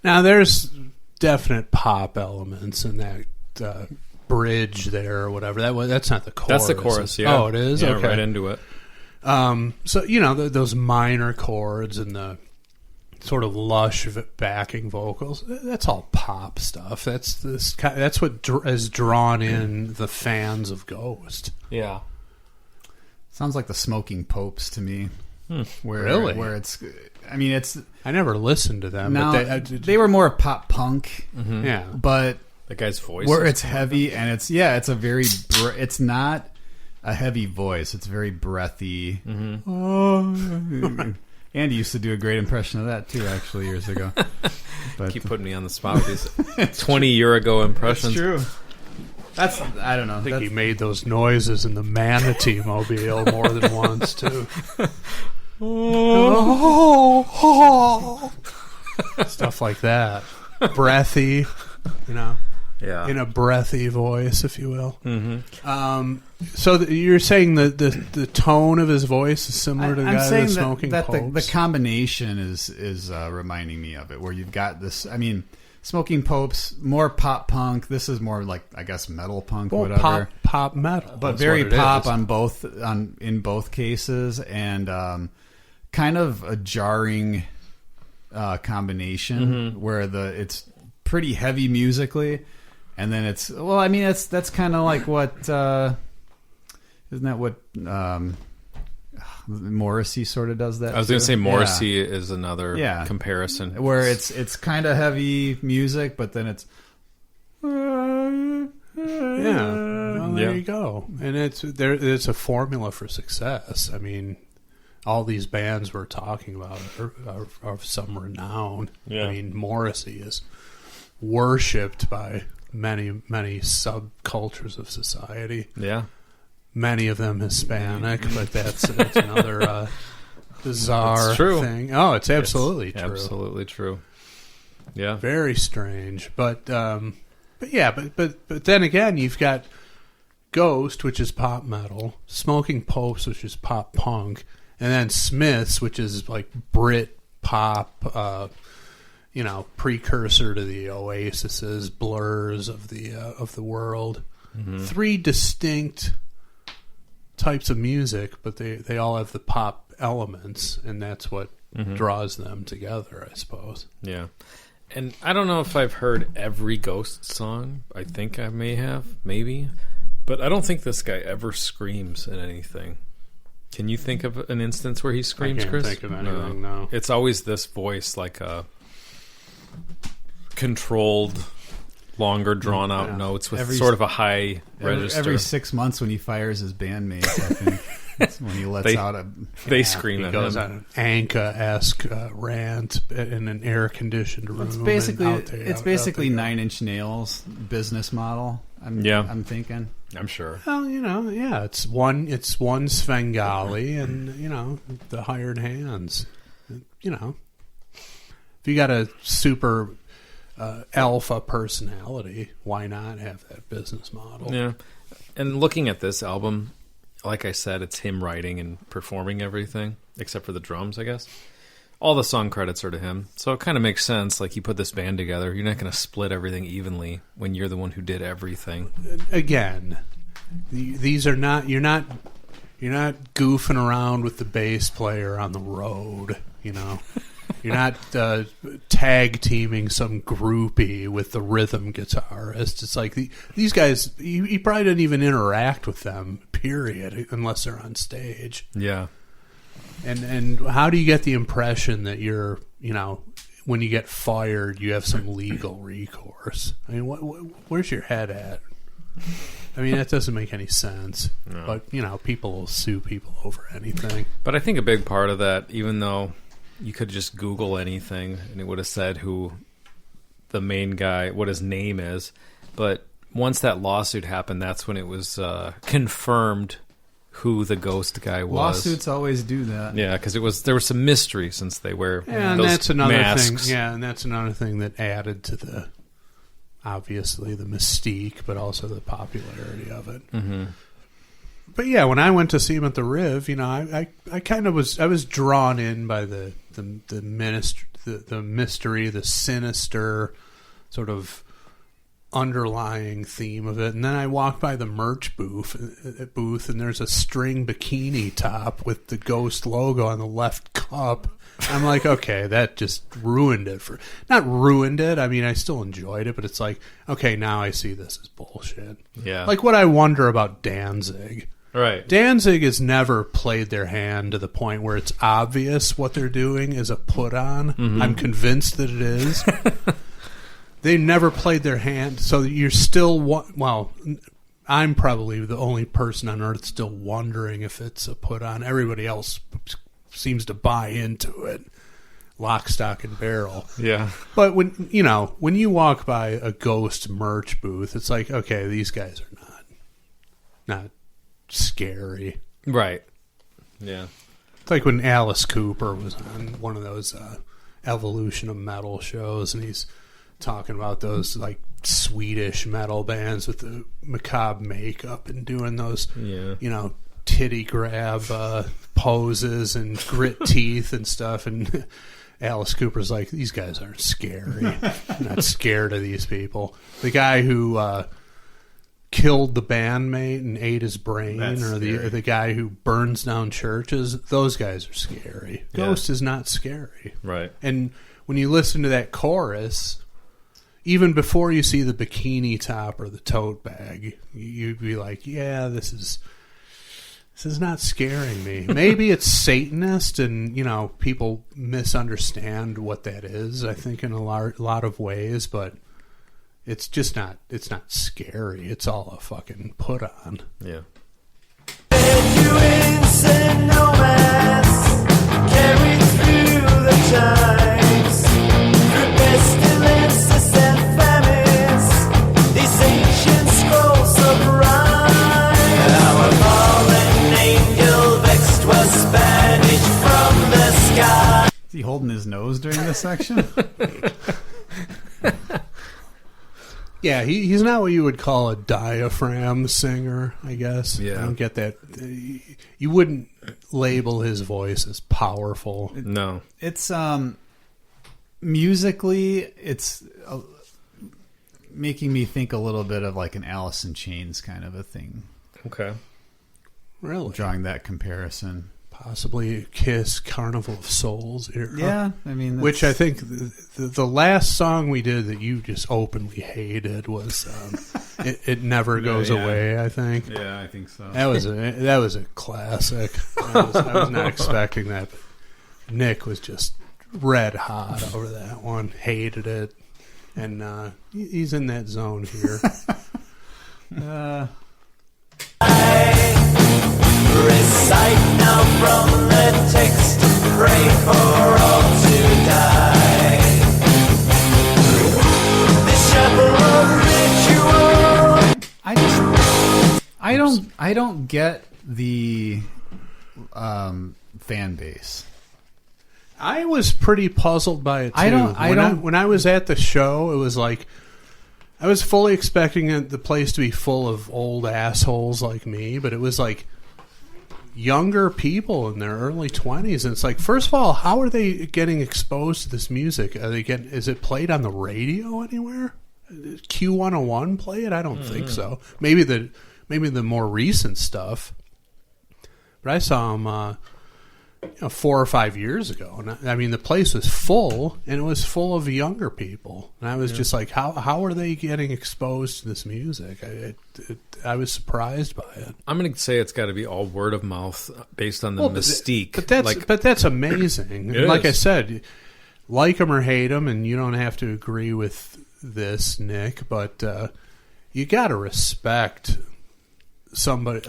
Now, there's definite pop elements in that bridge there or whatever. That's not the chorus. That's the chorus, yeah. Oh, it is? Yeah, Okay. right into it. So, those minor chords and the sort of lush backing vocals, that's all pop stuff. That's what has drawn in the fans of Ghost. Yeah. Sounds like the Smoking Popes to me. Really? Where it's, I mean, it's I never listened to them. now but they were more pop punk, yeah. but The guy's voice. where is- it's heavy and it's a very it's not a heavy voice. It's very breathy. Oh. Andy used to do a great impression of that too, actually, years ago. But Keep putting me on the spot with these 20-year ago impressions. true. That's I don't know. I think he made those noises in the Manatee Mobile more than once, too. Stuff like that. Breathy, Yeah. in a breathy voice, if you will. So you're saying the tone of his voice is similar to the guy that's smoking that the popes? combination is reminding me of it, where you've got this. I mean, Smoking Popes more pop punk. This is more like, I guess, metal punk, Well, whatever. pop metal, But that's very what it pop is. in both cases, and kind of a jarring combination where it's pretty heavy musically, and then it's that's kind of like what isn't that what Morrissey sort of does that. I was going to too? say Yeah. Morrissey is another Yeah. comparison. Where it's kind of heavy music, but then it's Yeah, well, there Yeah. you go. And it's a formula for success. I mean, all these bands we're talking about are of some renown. Yeah. I mean, Morrissey is worshipped by many subcultures of society. Yeah. Many of them Hispanic, but that's another bizarre It's true. thing. Oh, it's absolutely true. Absolutely true. Yeah. Very strange, but yeah, but then again, you've got Ghost, which is pop metal, Smoking Popes, which is pop punk, And then Smiths, which is like Brit pop, precursor to the Oasis's, Blurs of the world. Mm-hmm. 3 distinct types of music, but they all have the pop elements, and that's what draws them together, I suppose. Yeah. And I don't know if I've heard every Ghost song. I think I may have, maybe. But I don't think this guy ever screams in anything. Can you think of an instance where he screams, Chris? I can't think of anything, no. It's always this voice, like a controlled, longer, drawn-out notes with sort of a high register. Every 6 months when he fires his bandmates, I think. That's when he lets out a... They scream at him. He goes on an Anka-esque rant in an air-conditioned room. It's basically Nine Inch Nails business model, I'm thinking. I'm sure. Well, it's one Svengali and, the hired hands. If you got a super alpha personality, why not have that business model? Yeah. And looking at this album, like I said, it's him writing and performing everything, except for the drums, I guess. All the song credits are to him. So it kind of makes sense. Like, you put this band together, you're not going to split everything evenly when you're the one who did everything. Again, these are not... You're not goofing around with the bass player on the road, You're not tag teaming some groupie with the rhythm guitarist. It's like these guys, you probably didn't even interact with them, period, unless they're on stage. Yeah. And how do you get the impression that you're, when you get fired, you have some legal recourse? I mean, where's your head at? I mean, that doesn't make any sense. No. But, people will sue people over anything. But I think a big part of that, even though you could just Google anything and it would have said who the main guy, what his name is. But once that lawsuit happened, that's when it was confirmed who the Ghost guy was. Lawsuits always do that. Yeah, because there was some mystery since they wear and those that's another masks. thing. Yeah, and that's another thing that added to obviously the mystique, but also the popularity of it. Mm-hmm. But yeah, when I went to see him at the Riv, I kind of was drawn in by the mystery, the sinister sort of underlying theme of it. And then I walked by the merch booth, and there's a string bikini top with the Ghost logo on the left cup. I'm like, okay, that just ruined it. Not ruined it. I mean, I still enjoyed it, but it's like, okay, now I see this as bullshit. Yeah. Like what I wonder about Danzig. Right. Danzig has never played their hand to the point where it's obvious what they're doing is a put on. Mm-hmm. I'm convinced that it is. They never played their hand, so you're still... Well, I'm probably the only person on earth still wondering if it's a put on. Everybody else seems to buy into it. Lock, stock, and barrel. Yeah. But when you walk by a Ghost merch booth, it's like, okay, these guys are not scary. Right. Yeah. It's like when Alice Cooper was on one of those Evolution of Metal shows, and he's talking about those like Swedish metal bands with the macabre makeup and doing those, titty grab poses and grit teeth and stuff. And Alice Cooper's like, these guys aren't scary. I'm not scared of these people. The guy who killed the bandmate and ate his brain, or the guy who burns down churches, those guys are scary. Yeah. Ghost is not scary. Right. And when you listen to that chorus, even before you see the bikini top or the tote bag, you'd be like, yeah, this is not scaring me. Maybe it's Satanist, and people misunderstand what that is, I think, in a lot of ways, but it's just not. It's not scary. It's all a fucking put on. Yeah. Is he holding his nose during this section? Yeah, he's not what you would call a diaphragm singer, I guess. Yeah. I don't get that. You wouldn't label his voice as powerful. No. It's musically, it's making me think a little bit of like an Alice in Chains kind of a thing. Okay. Really? Drawing that comparison. Possibly Kiss, Carnival of Souls era. Yeah, I mean... Which I think the last song we did that you just openly hated was It Never Goes Away, I think. Yeah, I think so. That was a classic. I was not expecting that. But Nick was just red hot over that one. Hated it. And he's in that zone here. Recite now from the text, pray for all to die. The chapel of ritual. I don't get the fan base. I was pretty puzzled by it too. When I was at the show, it was like I was fully expecting the place to be full of old assholes like me, but it was like younger people in their early 20s, and it's like, first of all, how are they getting exposed to this music? Is it played on the radio anywhere? Q101 play it? I don't think so. Maybe the more recent stuff. But I saw them 4 or 5 years ago, and I mean the place was full, and it was full of younger people, and I was just like, how are they getting exposed to this music? I was surprised by it. I'm going to say it's got to be all word of mouth based on the mystique. But that's amazing. Like I said, like them or hate them, and you don't have to agree with this, Nick, but you got to respect somebody,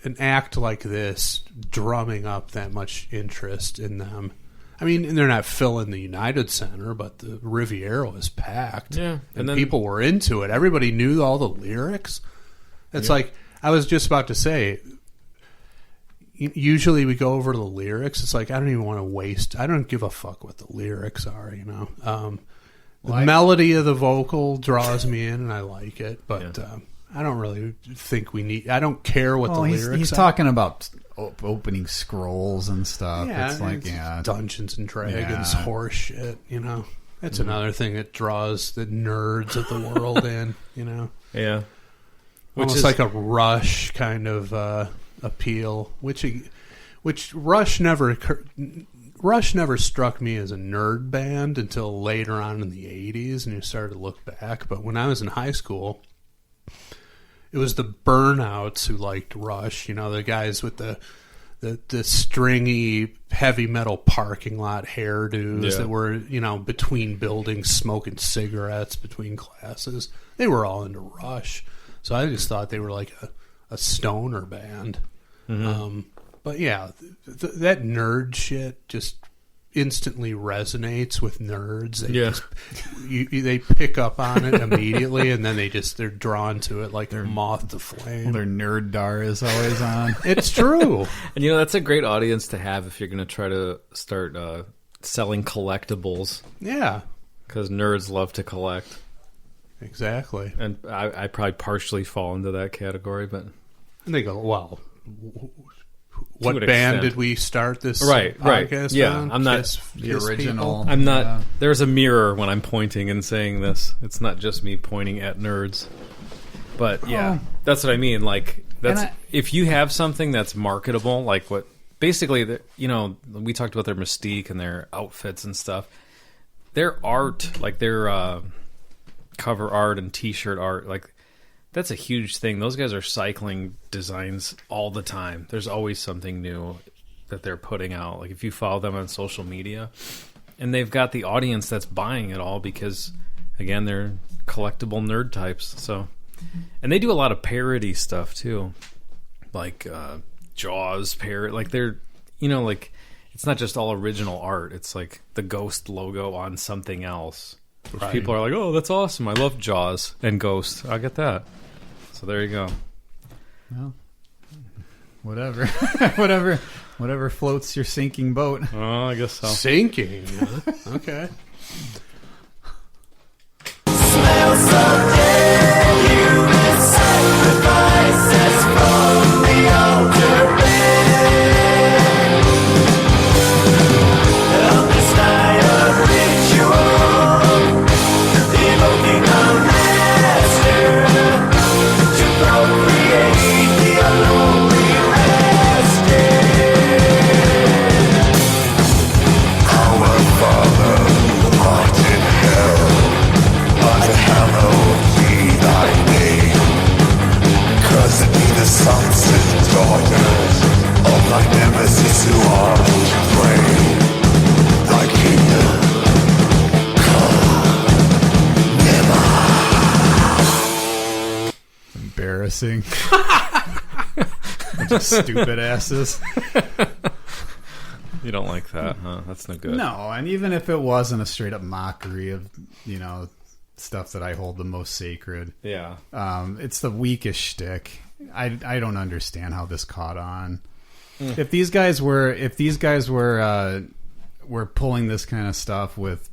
an act like this drumming up that much interest in them. I mean, they're not filling the United Center, but the Riviera was packed. Yeah. And then people were into it. Everybody knew all the lyrics. It's like, I was just about to say, usually we go over the lyrics. It's like, I don't even want to waste. I don't give a fuck what the lyrics are, you know. The melody of the vocal draws me in, and I like it, but I don't really think we need. I don't care what the lyrics. He's talking about opening scrolls and stuff. Yeah, it's like Dungeons and Dragons horse shit. You know, that's another thing that draws the nerds of the world in. You know, which is like a Rush kind of appeal, which Rush never struck me as a nerd band until later on in the 80s, and you started to look back. But when I was in high school, it was the Burnouts who liked Rush, you know, the guys with the stringy heavy metal parking lot hairdos that were, you know, between buildings smoking cigarettes between classes. They were all into Rush. So I just thought they were like a stoner band. Mm-hmm. But yeah, that nerd shit just instantly resonates with nerds. They pick up on it immediately, and then they're drawn to it like they're moth to flame. Their nerd-dar is always on. It's true. And you know, that's a great audience to have if you're going to try to start selling collectibles. Yeah, because nerds love to collect. Exactly. And I probably partially fall into that category, but and they go, well, what band did we start this podcast on? I'm not the original. People? I'm not. There's a mirror when I'm pointing and saying this. It's not just me pointing at nerds. But that's what I mean. Like if you have something that's marketable, like what basically, you know, we talked about their mystique and their outfits and stuff. Their art, like their cover art and T-shirt art, like. That's a huge thing. Those guys are cycling designs all the time. There's always something new that they're putting out. Like if you follow them on social media, and they've got the audience that's buying it all because, again, they're collectible nerd types. So, and they do a lot of parody stuff too, like Jaws parody. Like they're, you know, like it's not just all original art. It's like the Ghost logo on something else. Which people are like, oh, that's awesome. I love Jaws and Ghost. I'll get that. So there you go. Well, whatever. whatever floats your sinking boat. Oh, I guess so. Sinking? Okay. Smell dancing. Just stupid asses. You don't like that, huh? That's no good. No, and even if it wasn't a straight up mockery of, stuff that I hold the most sacred, Yeah. it's the weakest shtick. I don't understand how this caught on. If these guys were pulling this kind of stuff with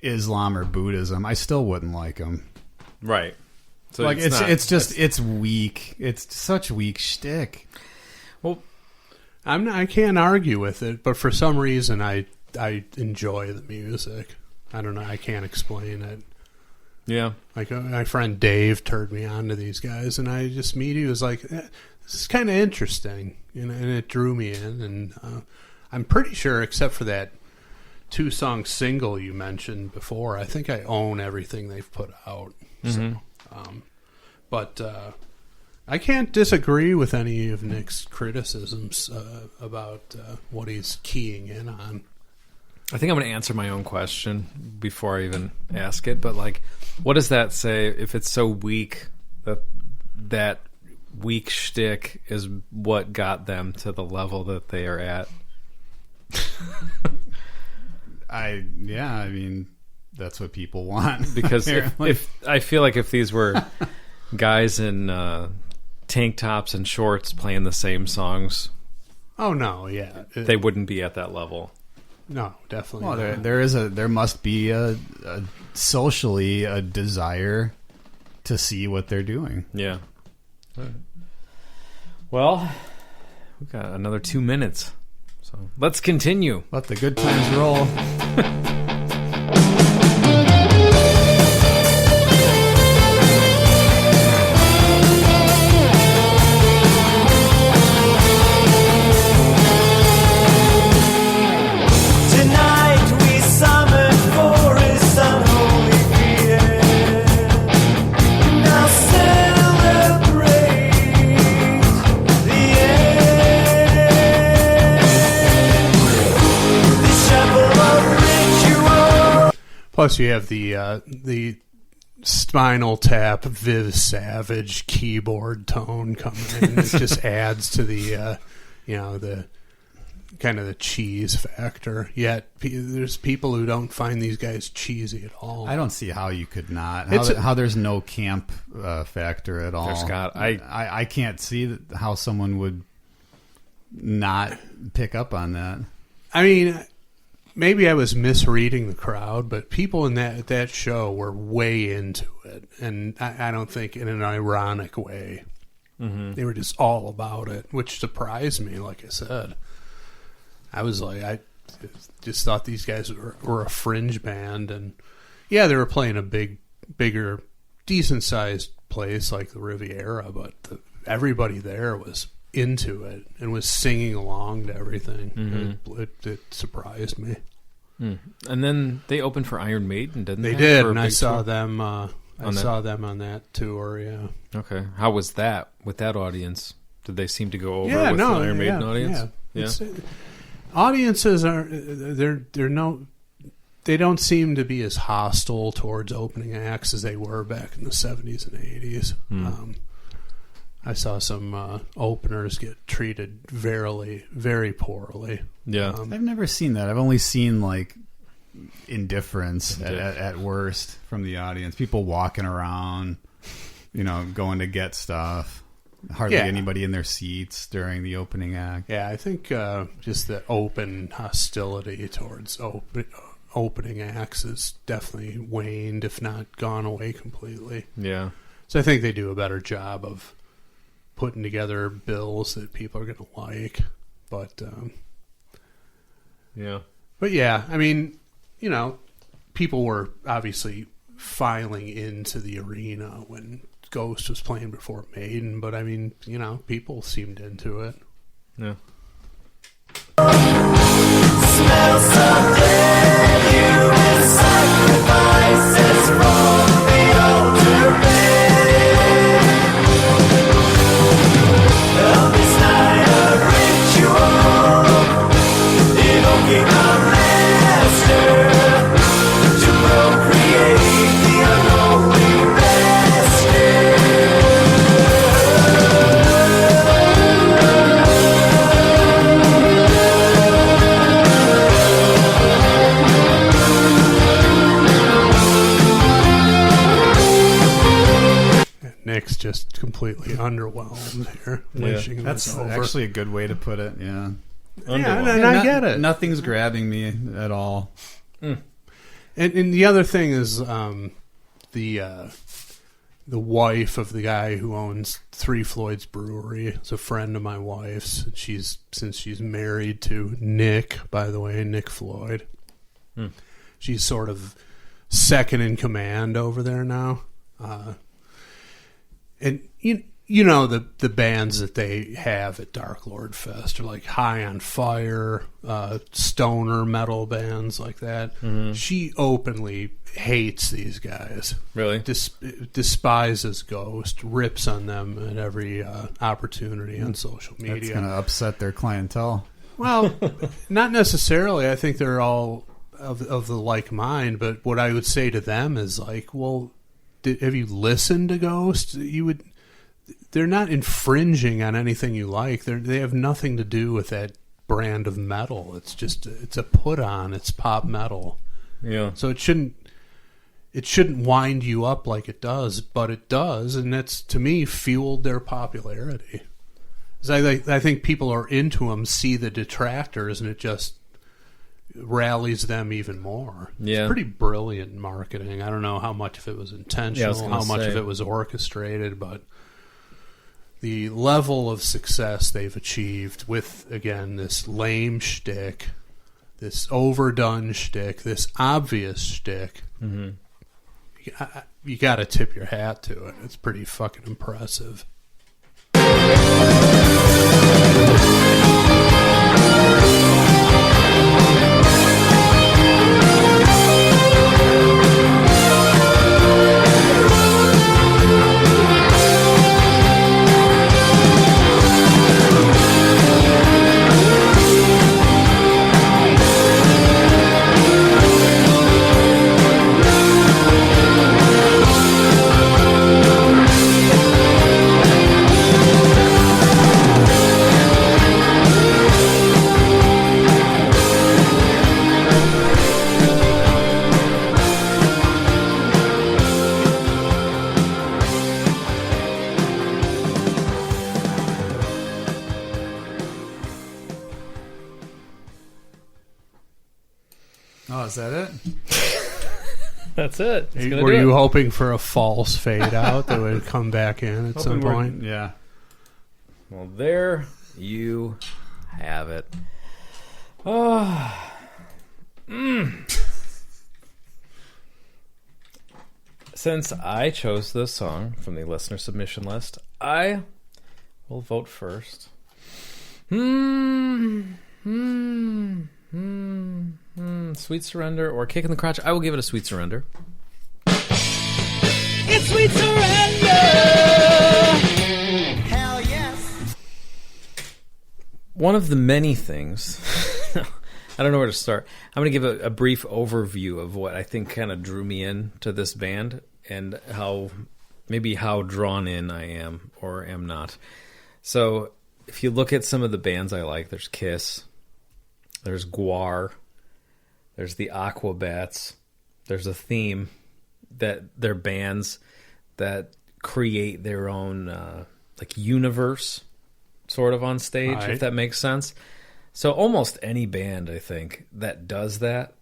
Islam or Buddhism, I still wouldn't like them. Right. So Like it's weak. It's such weak shtick. Well, I can't argue with it, but for some reason I enjoy the music. I don't know. I can't explain it. yeah. Like my friend Dave turned me on to these guys, and I just immediately was like, this is kind of interesting, and it drew me in. And I'm pretty sure, except for that 2-song single you mentioned before, I think I own everything they've put out. Mm-hmm. So, but I can't disagree with any of Nick's criticisms about what he's keying in on. I think I'm going to answer my own question before I even ask it. But like, what does that say if it's so weak that weak shtick is what got them to the level that they are at? I mean, that's what people want. Because if I feel like if these were guys in tank tops and shorts playing the same songs, Oh no, yeah, they wouldn't be at that level. no, definitely. Well, not. there must be a socially a desire to see what they're doing. Yeah. Well, we've got another 2 minutes. So let's continue. Let the good times roll. Tonight we summon for his unholy fear. Now celebrate the end. The shuffle of ritual. Plus, you have the Spinal Tap Viv Savage keyboard tone coming in. It just adds to the the kind of the cheese factor. Yet there's people who don't find these guys cheesy at all. I don't see how you could not. It's How there's no camp factor at all. There's got- I can't see how someone would not pick up on that. I mean, maybe I was misreading the crowd, but people in that show were way into it, and I don't think in an ironic way. Mm-hmm. They were just all about it, which surprised me. Like I said, I was like, I just thought these guys were a fringe band, and yeah, they were playing a bigger, decent sized place like the Riviera, but everybody there was into it and was singing along to everything. Mm-hmm. It surprised me. And then they opened for Iron Maiden, didn't they? They did, For a and I big saw tour? them. I On that- saw them on that tour. Yeah, Okay. How was that with that audience? Did they seem to go over yeah, with no, the Iron Maiden yeah, audience? Yeah. Audiences are they don't seem to be as hostile towards opening acts as they were back in the 70s and 80s. I saw some openers get treated very poorly. Yeah. I've never seen that. I've only seen like indifference at worst from the audience. People walking around, going to get stuff. Hardly Yeah. anybody in their seats during the opening act. Yeah, I think just the open hostility towards opening acts has definitely waned, if not gone away completely. Yeah. So I think they do a better job of putting together bills that people are going to like. But Yeah. yeah, I mean, people were obviously filing into the arena when Ghost was playing before Maiden, but I mean, people seemed into it. Yeah. Smells of dead human sacrifices from the altar bed. On this night of ritual, evoking a master to procreate the unholy bastard. Nick's just completely underwhelmed here. Wishing it That's was over. actually a good way to put it. Yeah. Yeah, and I get it. Nothing's grabbing me at all. And the other thing is the wife of the guy who owns Three Floyds Brewery is a friend of my wife's. Since she's married to Nick, by the way, Nick Floyd. She's sort of second in command over there now. And you know the bands that they have at Dark Lord Fest are like High on Fire, stoner metal bands like that. Mm-hmm. She openly hates these guys. Really? Despises Ghost, rips on them at every opportunity on social media. That's going to upset their clientele. Well, not necessarily. I think they're all of the like mind, but what I would say to them is like, well, have you listened to Ghost? They're not infringing on anything you like. They have nothing to do with that brand of metal. It's a put on. It's pop metal. Yeah. So it shouldn't wind you up like it does, but it does, and that's, to me, fueled their popularity. 'Cause I think people are into them, see the detractors, and it just rallies them even more. Yeah. It's pretty brilliant marketing. I don't know how much of it was intentional, how much of it was orchestrated, but the level of success they've achieved with, again, this lame shtick, this overdone shtick, this obvious shtick, you got to tip your hat to it. It's pretty fucking impressive. Oh, is that it? That's it. Were you hoping for a false fade out that would come back in at some point? Yeah. Well, there you have it. Since I chose this song from the listener submission list, I will vote first. Sweet Surrender or Kick in the Crotch. I will give it a Sweet Surrender. It's Sweet Surrender. Hell yes. One of the many things, I don't know where to start. I'm going to give a brief overview of what I think kind of drew me in to this band and how drawn in I am or am not. So if you look at some of the bands I like, there's Kiss, there's Gwar, there's the Aquabats, there's a theme that they're bands that create their own like universe sort of on stage, right, if that makes sense. So almost any band, I think, that does that,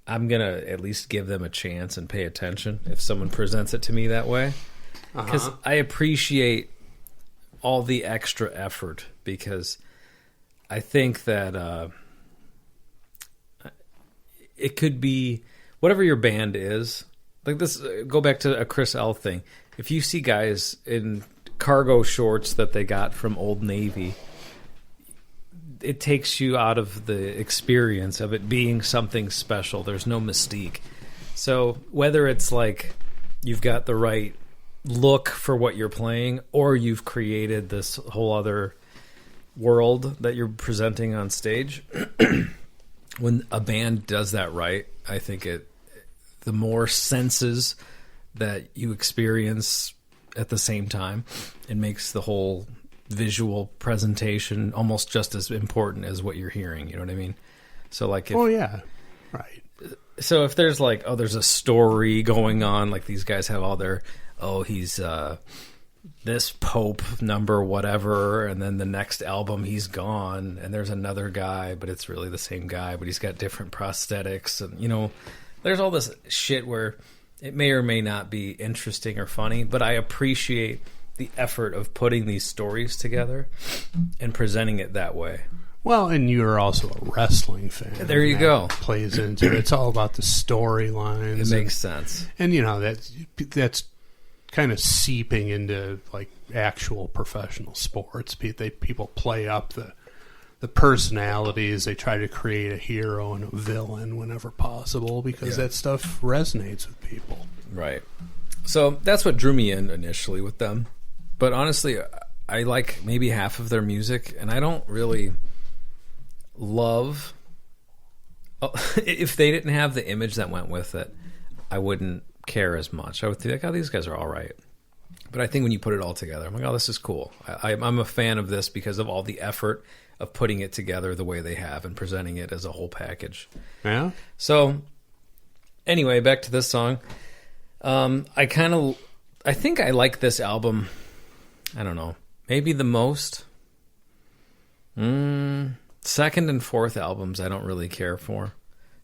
I'm going to at least give them a chance and pay attention if someone presents it to me that way. Because I appreciate all the extra effort, because I think that it could be whatever your band is. Like this, go back to a Chris L thing. If you see guys in cargo shorts that they got from Old Navy, it takes you out of the experience of it being something special. There's no mystique. So whether it's like you've got the right look for what you're playing, or you've created this whole other world that you're presenting on stage, when a band does that right, I think the more senses that you experience at the same time, it makes the whole visual presentation almost just as important as what you're hearing. You know what I mean? So like, yeah, right. So if there's like, there's a story going on, like these guys have all their, he's this Pope number whatever, and then the next album he's gone, and there's another guy, but it's really the same guy, but he's got different prosthetics, and there's all this shit where it may or may not be interesting or funny, but I appreciate the effort of putting these stories together and presenting it that way. Well, and you're also a wrestling fan. There you go. Plays into it. It's all about the storylines. It makes sense. And that's kind of seeping into like actual professional sports. People play up the personalities. They try to create a hero and a villain whenever possible because that stuff resonates with people. Right. So that's what drew me in initially with them. But honestly, I like maybe half of their music, and I don't really love... If they didn't have the image that went with it, I wouldn't care as much. I would think, oh, these guys are all right. But I think when you put it all together, I'm like, oh, this is cool. I'm a fan of this because of all the effort of putting it together the way they have and presenting it as a whole package. Yeah? So, anyway, back to this song. I think I like this album, I don't know, maybe the most. Second and fourth albums I don't really care for.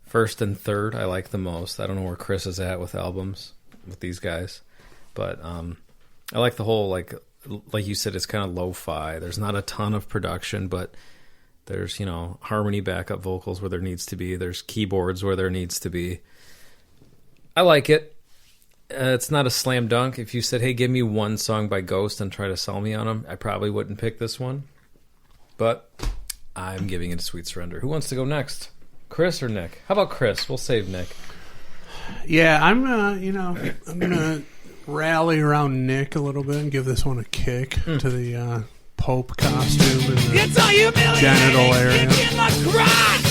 First and third I like the most. I don't know where Chris is at with albums with these guys. But I like the whole, like you said, it's kind of lo-fi. There's not a ton of production, but there's, harmony backup vocals where there needs to be. There's keyboards where there needs to be. I like it. It's not a slam dunk. If you said, hey, give me one song by Ghost and try to sell me on them, I probably wouldn't pick this one. But I'm giving it a Sweet Surrender. Who wants to go next? Chris or Nick? How about Chris? We'll save Nick. Yeah, I'm gonna rally around Nick a little bit and give this one a kick to the Pope costume and the genital area. In the crotch!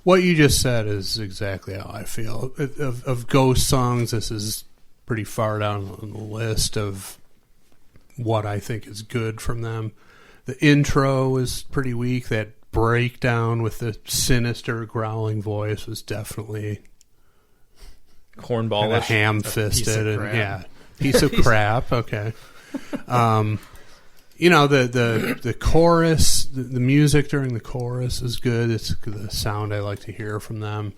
What you just said is exactly how I feel. Of Ghost songs, this is pretty far down on the list of what I think is good from them. The intro was pretty weak. That breakdown with the sinister growling voice was definitely cornballish, ham-fisted, and piece of crap. Okay, the chorus, the music during the chorus is good. It's the sound I like to hear from them.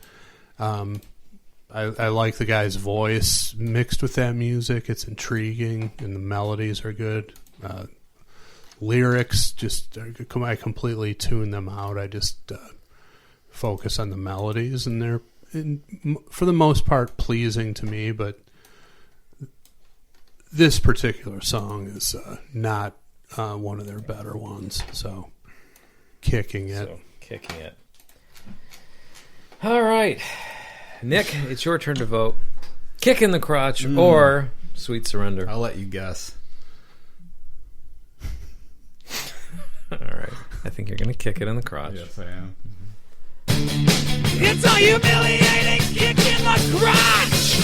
I like the guy's voice mixed with that music. It's intriguing, and the melodies are good. Lyrics, I completely tune them out. I just focus on the melodies, and they're, for the most part, pleasing to me, but this particular song is not one of their better ones, so kicking it. All right. Nick, it's your turn to vote. Kick in the crotch or Sweet Surrender. I'll let you guess. All right. I think you're going to kick it in the crotch. Yes, I am. It's a humiliating kick in the crotch!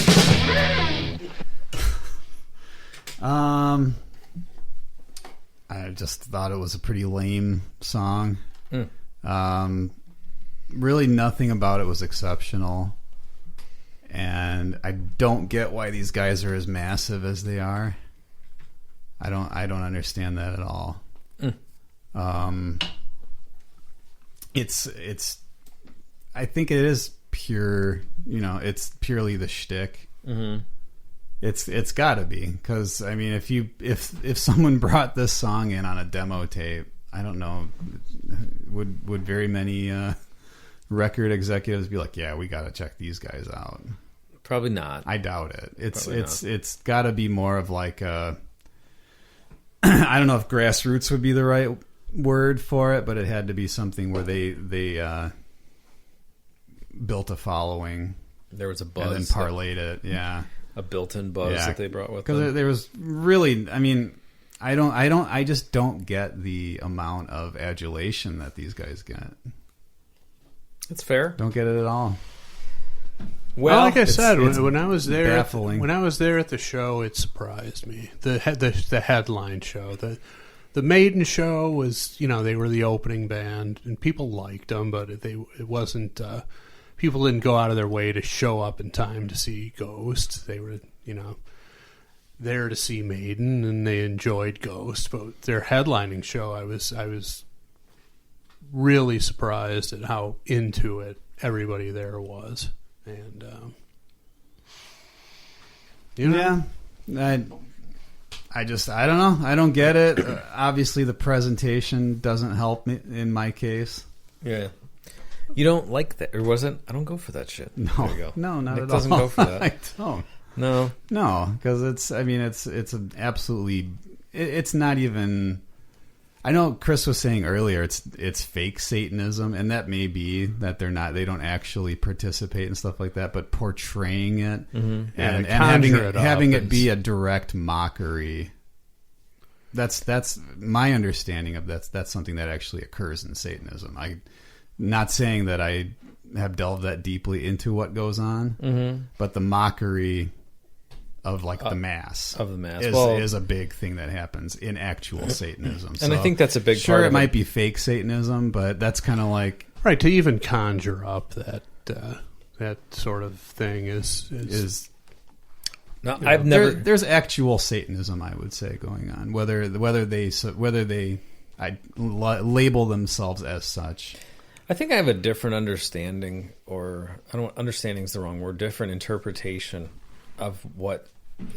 I just thought it was a pretty lame song. Really nothing about it was exceptional. And I don't get why these guys are as massive as they are. I don't understand that at all. It's I think it is pure, it's purely the shtick. Mm-hmm. It's got to be, because I mean, if someone brought this song in on a demo tape, I don't know, would very many record executives be like, yeah, we got to check these guys out? Probably not. I doubt it. It's got to be more of like a I don't know if grassroots would be the right word for it, but it had to be something where they built a following. There was a buzz, and then parlayed it. Yeah, a built-in buzz that they brought with them. Because there was really, I mean, I just don't get the amount of adulation that these guys get. That's fair. Don't get it at all. Well, like I said, when I was there, baffling. When I was there at the show, it surprised me. The headline show, the Maiden show was, they were the opening band, and people liked them, but it wasn't. People didn't go out of their way to show up in time to see Ghost. They were, there to see Maiden, and they enjoyed Ghost. But their headlining show, I was really surprised at how into it everybody there was. And Yeah, I don't know. I don't get it. Obviously, the presentation doesn't help me in my case. Yeah. You don't like that, or was it? I don't go for that shit. No, There you go. no, not Nick at all. doesn't go for that. I don't. No. No, because it's an absolutely. It's not even. I know Chris was saying earlier it's fake Satanism, and that may be that they don't actually participate and stuff like that, but portraying it and having it be a direct mockery. That's my understanding of that's something that actually occurs in Satanism. I'm not saying that I have delved that deeply into what goes on, but the mockery of the mass is a big thing that happens in actual Satanism. And I think that's a big part Sure, of it it. might be fake Satanism, but that's kind of like right, to even conjure up that sort of thing is No, I've never. there's actual Satanism, I would say, going on. Whether they label themselves as such. I think I have a different understanding, or I don't. Understanding is the wrong word. Different interpretation of what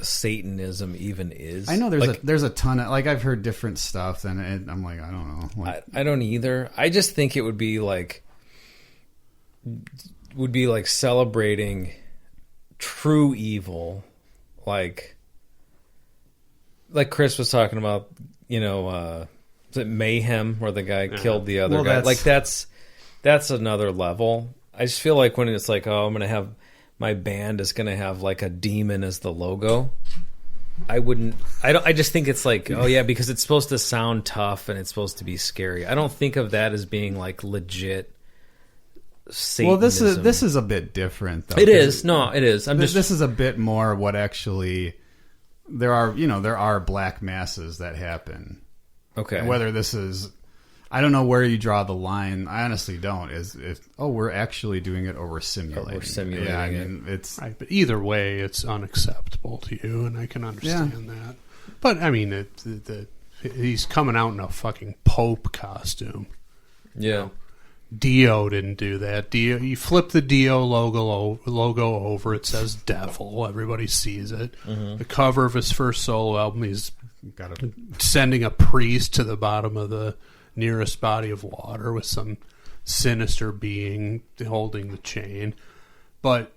Satanism even is. I know there's a ton of I've heard different stuff, and I'm like, I don't know. I don't either. I just think it would be like celebrating true evil, like Chris was talking about. Is it Mayhem where the guy killed the other guy? That's another level. I just feel like when it's like, oh, I'm gonna have. My band is going to have a demon as the logo. I just think it's like, oh yeah, because it's supposed to sound tough and it's supposed to be scary. I don't think of that as being legit Satanism. Well, this is a bit different though. It is. No, it is. This is a bit more what actually there are black masses that happen. Okay. And whether this is I don't know where you draw the line. I honestly don't. We're actually doing it or we're simulating. We're simulating. Yeah, I mean, it's right, but either way, it's unacceptable to you, and I can understand that. But I mean, he's coming out in a fucking Pope costume. Yeah. Dio didn't do that. Dio, you flip the Dio logo over, it says devil. Everybody sees it. Mm-hmm. The cover of his first solo album, he's sending a priest to the bottom of the nearest body of water with some sinister being holding the chain, but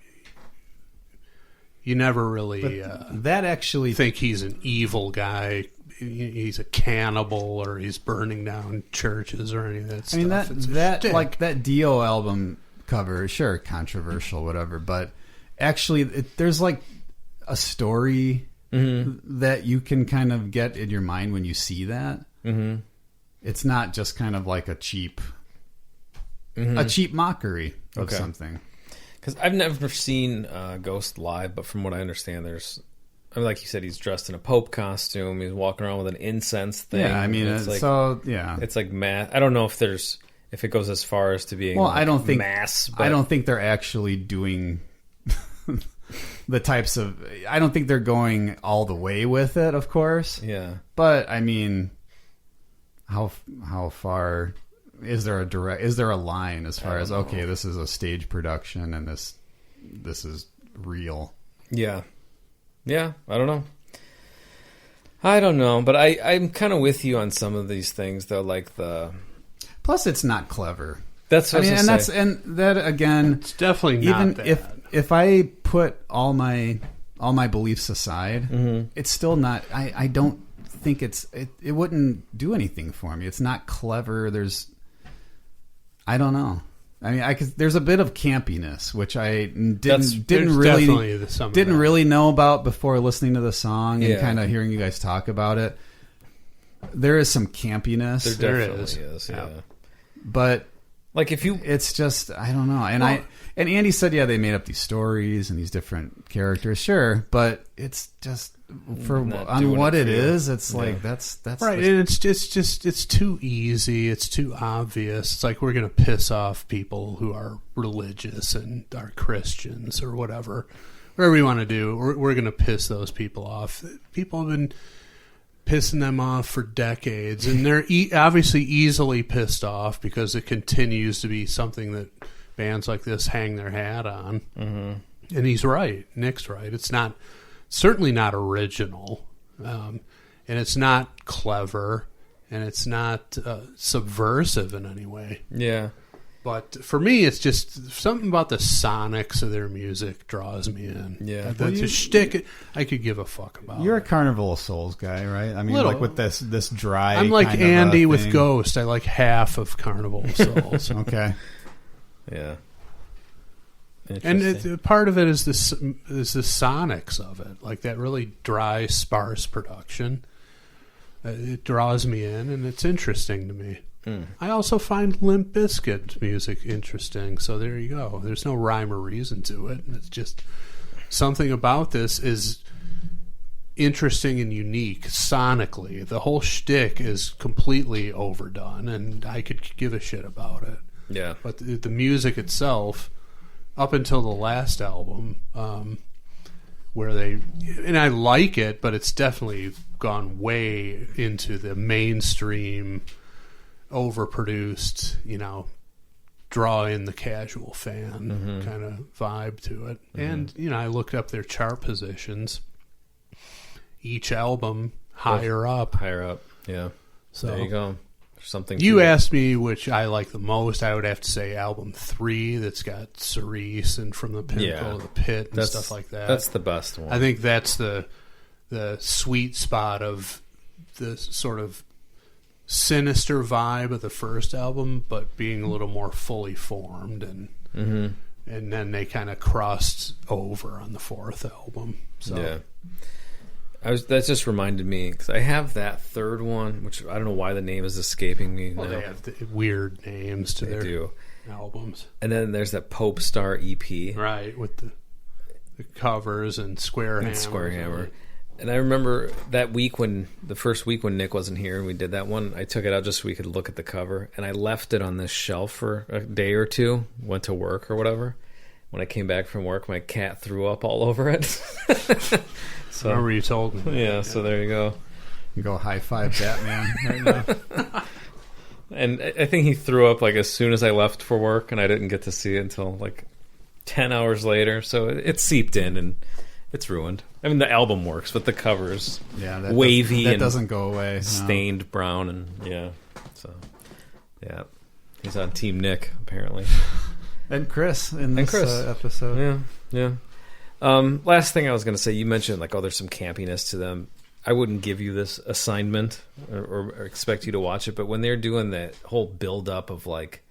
you never really that actually think he's an evil guy. He's a cannibal or he's burning down churches or any of that stuff. I mean that Dio album cover, sure, controversial, whatever, but actually there's a story that you can kind of get in your mind when you see that. Mm-hmm. It's not just kind of like a cheap mockery of something. Because I've never seen Ghost live, but from what I understand, like you said, he's dressed in a Pope costume. He's walking around with an incense thing. Yeah, I mean, it's like mass. I don't know if it goes as far as to being. Well, I don't think mass. But I don't think they're actually doing the types of. I don't think they're going all the way with it. Of course. Yeah. But I mean. How far is there a line as far as okay, this is a stage production and this is real? Yeah, I don't know, but I'm kind of with you on some of these things though, plus it's not clever. That's what and that again, it's definitely not even that. if I put all my beliefs aside, it's still not. I don't think it wouldn't do anything for me. It's not clever. I don't know. I mean, there's a bit of campiness, which I didn't really know about before listening to the song and kind of hearing you guys talk about it. There is some campiness. There definitely is. Yeah. But it's just I don't know. And and Andy said, yeah, they made up these stories and these different characters, sure, but it's just on what it is. It's that's right. And it's too easy. It's too obvious. It's like we're going to piss off people who are religious and are Christians or whatever whatever you want to do, we're going to piss those people off. People have been pissing them off for decades, and they're obviously easily pissed off because it continues to be something that bands like this hang their hat on. Mm-hmm. And he's right. Nick's right. It's certainly not original, and it's not clever, and it's not subversive in any way. Yeah. But for me, it's just something about the sonics of their music draws me in. Yeah. That's a shtick I could give a fuck about. You're a Carnival of Souls guy, right? I mean, Little. like with this dry. I'm like kind of Andy with thing. Ghost. I like half of Carnival of Souls. Okay. Yeah. And part of it is the sonics of it, like that really dry, sparse production. It draws me in, and it's interesting to me. I also find Limp Bizkit music interesting, so there you go. There's no rhyme or reason to it. It's just something about this is interesting and unique sonically. The whole shtick is completely overdone, and I could give a shit about it. Yeah. But the music itself, up until the last album, where and I like it, but it's definitely gone way into the mainstream, overproduced, draw in the casual fan kind of vibe to it. And, I looked up their chart positions. Each album higher up. Yeah. So there you go. There's something you to it. asked me which I like the most. I would have to say album 3 that's got Cerise and From the Pinnacle of the Pit and stuff like that. That's the best one. I think that's the sweet spot of the sort of sinister vibe of the first album, but being a little more fully formed, and then they kind of crossed over on the 4th album. So yeah, that just reminded me because I have that third one, which I don't know why the name is escaping me. well, now. they have weird names to their albums, and then there's that Pope Star EP, right, with the covers and Square Hammer. And I remember that week the first week when Nick wasn't here and we did that one, I took it out just so we could look at the cover, and I left it on this shelf for a day or two, went to work or whatever. When I came back from work, my cat threw up all over it. So, remember you told me. Yeah, so there you go. You go high five Batman right now. And I think he threw up like as soon as I left for work, and I didn't get to see it until like 10 hours later. So it seeped in, and it's ruined. I mean, the album works, but the cover's wavy that and doesn't go away. stained brown, and so he's on Team Nick apparently. And Chris in this episode. Yeah. Last thing I was going to say, you mentioned like, there's some campiness to them. I wouldn't give you this assignment or expect you to watch it, but when they're doing that whole build up of like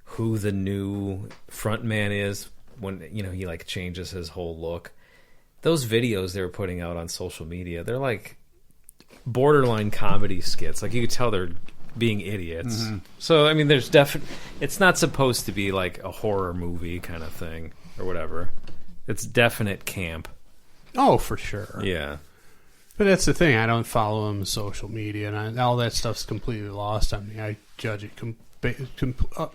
who the new front man is, when he like changes his whole look. Those videos they were putting out on social media, they're like borderline comedy skits. Like you could tell they're being idiots. Mm-hmm. So I mean, there's it's not supposed to be like a horror movie kind of thing or whatever. It's definite camp. Oh, for sure. Yeah. But that's the thing. I don't follow them on social media, and all that stuff's completely lost on me. I judge it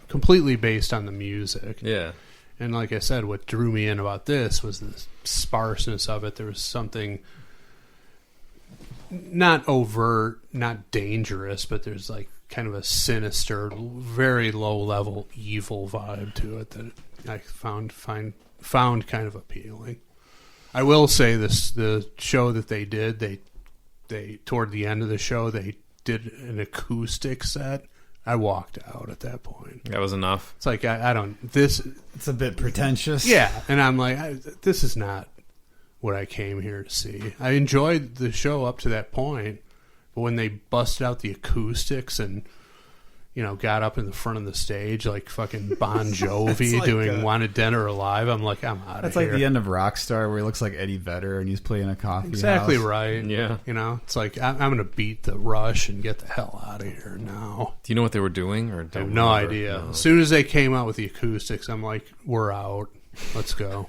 completely based on the music. Yeah. And like I said, what drew me in about this was the sparseness of it. There was something not overt, not dangerous, but there's like kind of a sinister, very low-level evil vibe to it that I found kind of appealing. I will say the show that they did, they toward the end of the show, they did an acoustic set. I walked out at that point. That was enough. It's like I don't this. It's a bit pretentious. Yeah, and I'm like, this is not what I came here to see. I enjoyed the show up to that point, but when they busted out the acoustics and got up in the front of the stage like fucking Bon Jovi like doing "Wanted Dead or Alive," I'm like, I'm out of here. That's like the end of Rockstar, where he looks like Eddie Vedder and he's playing a coffee Exactly house. right. Yeah. It's like I'm going to beat the Rush and get the hell out of here now. Do you know what they were doing? Or I have no idea. No. As soon as they came out with the acoustics, I'm like, we're out. Let's go.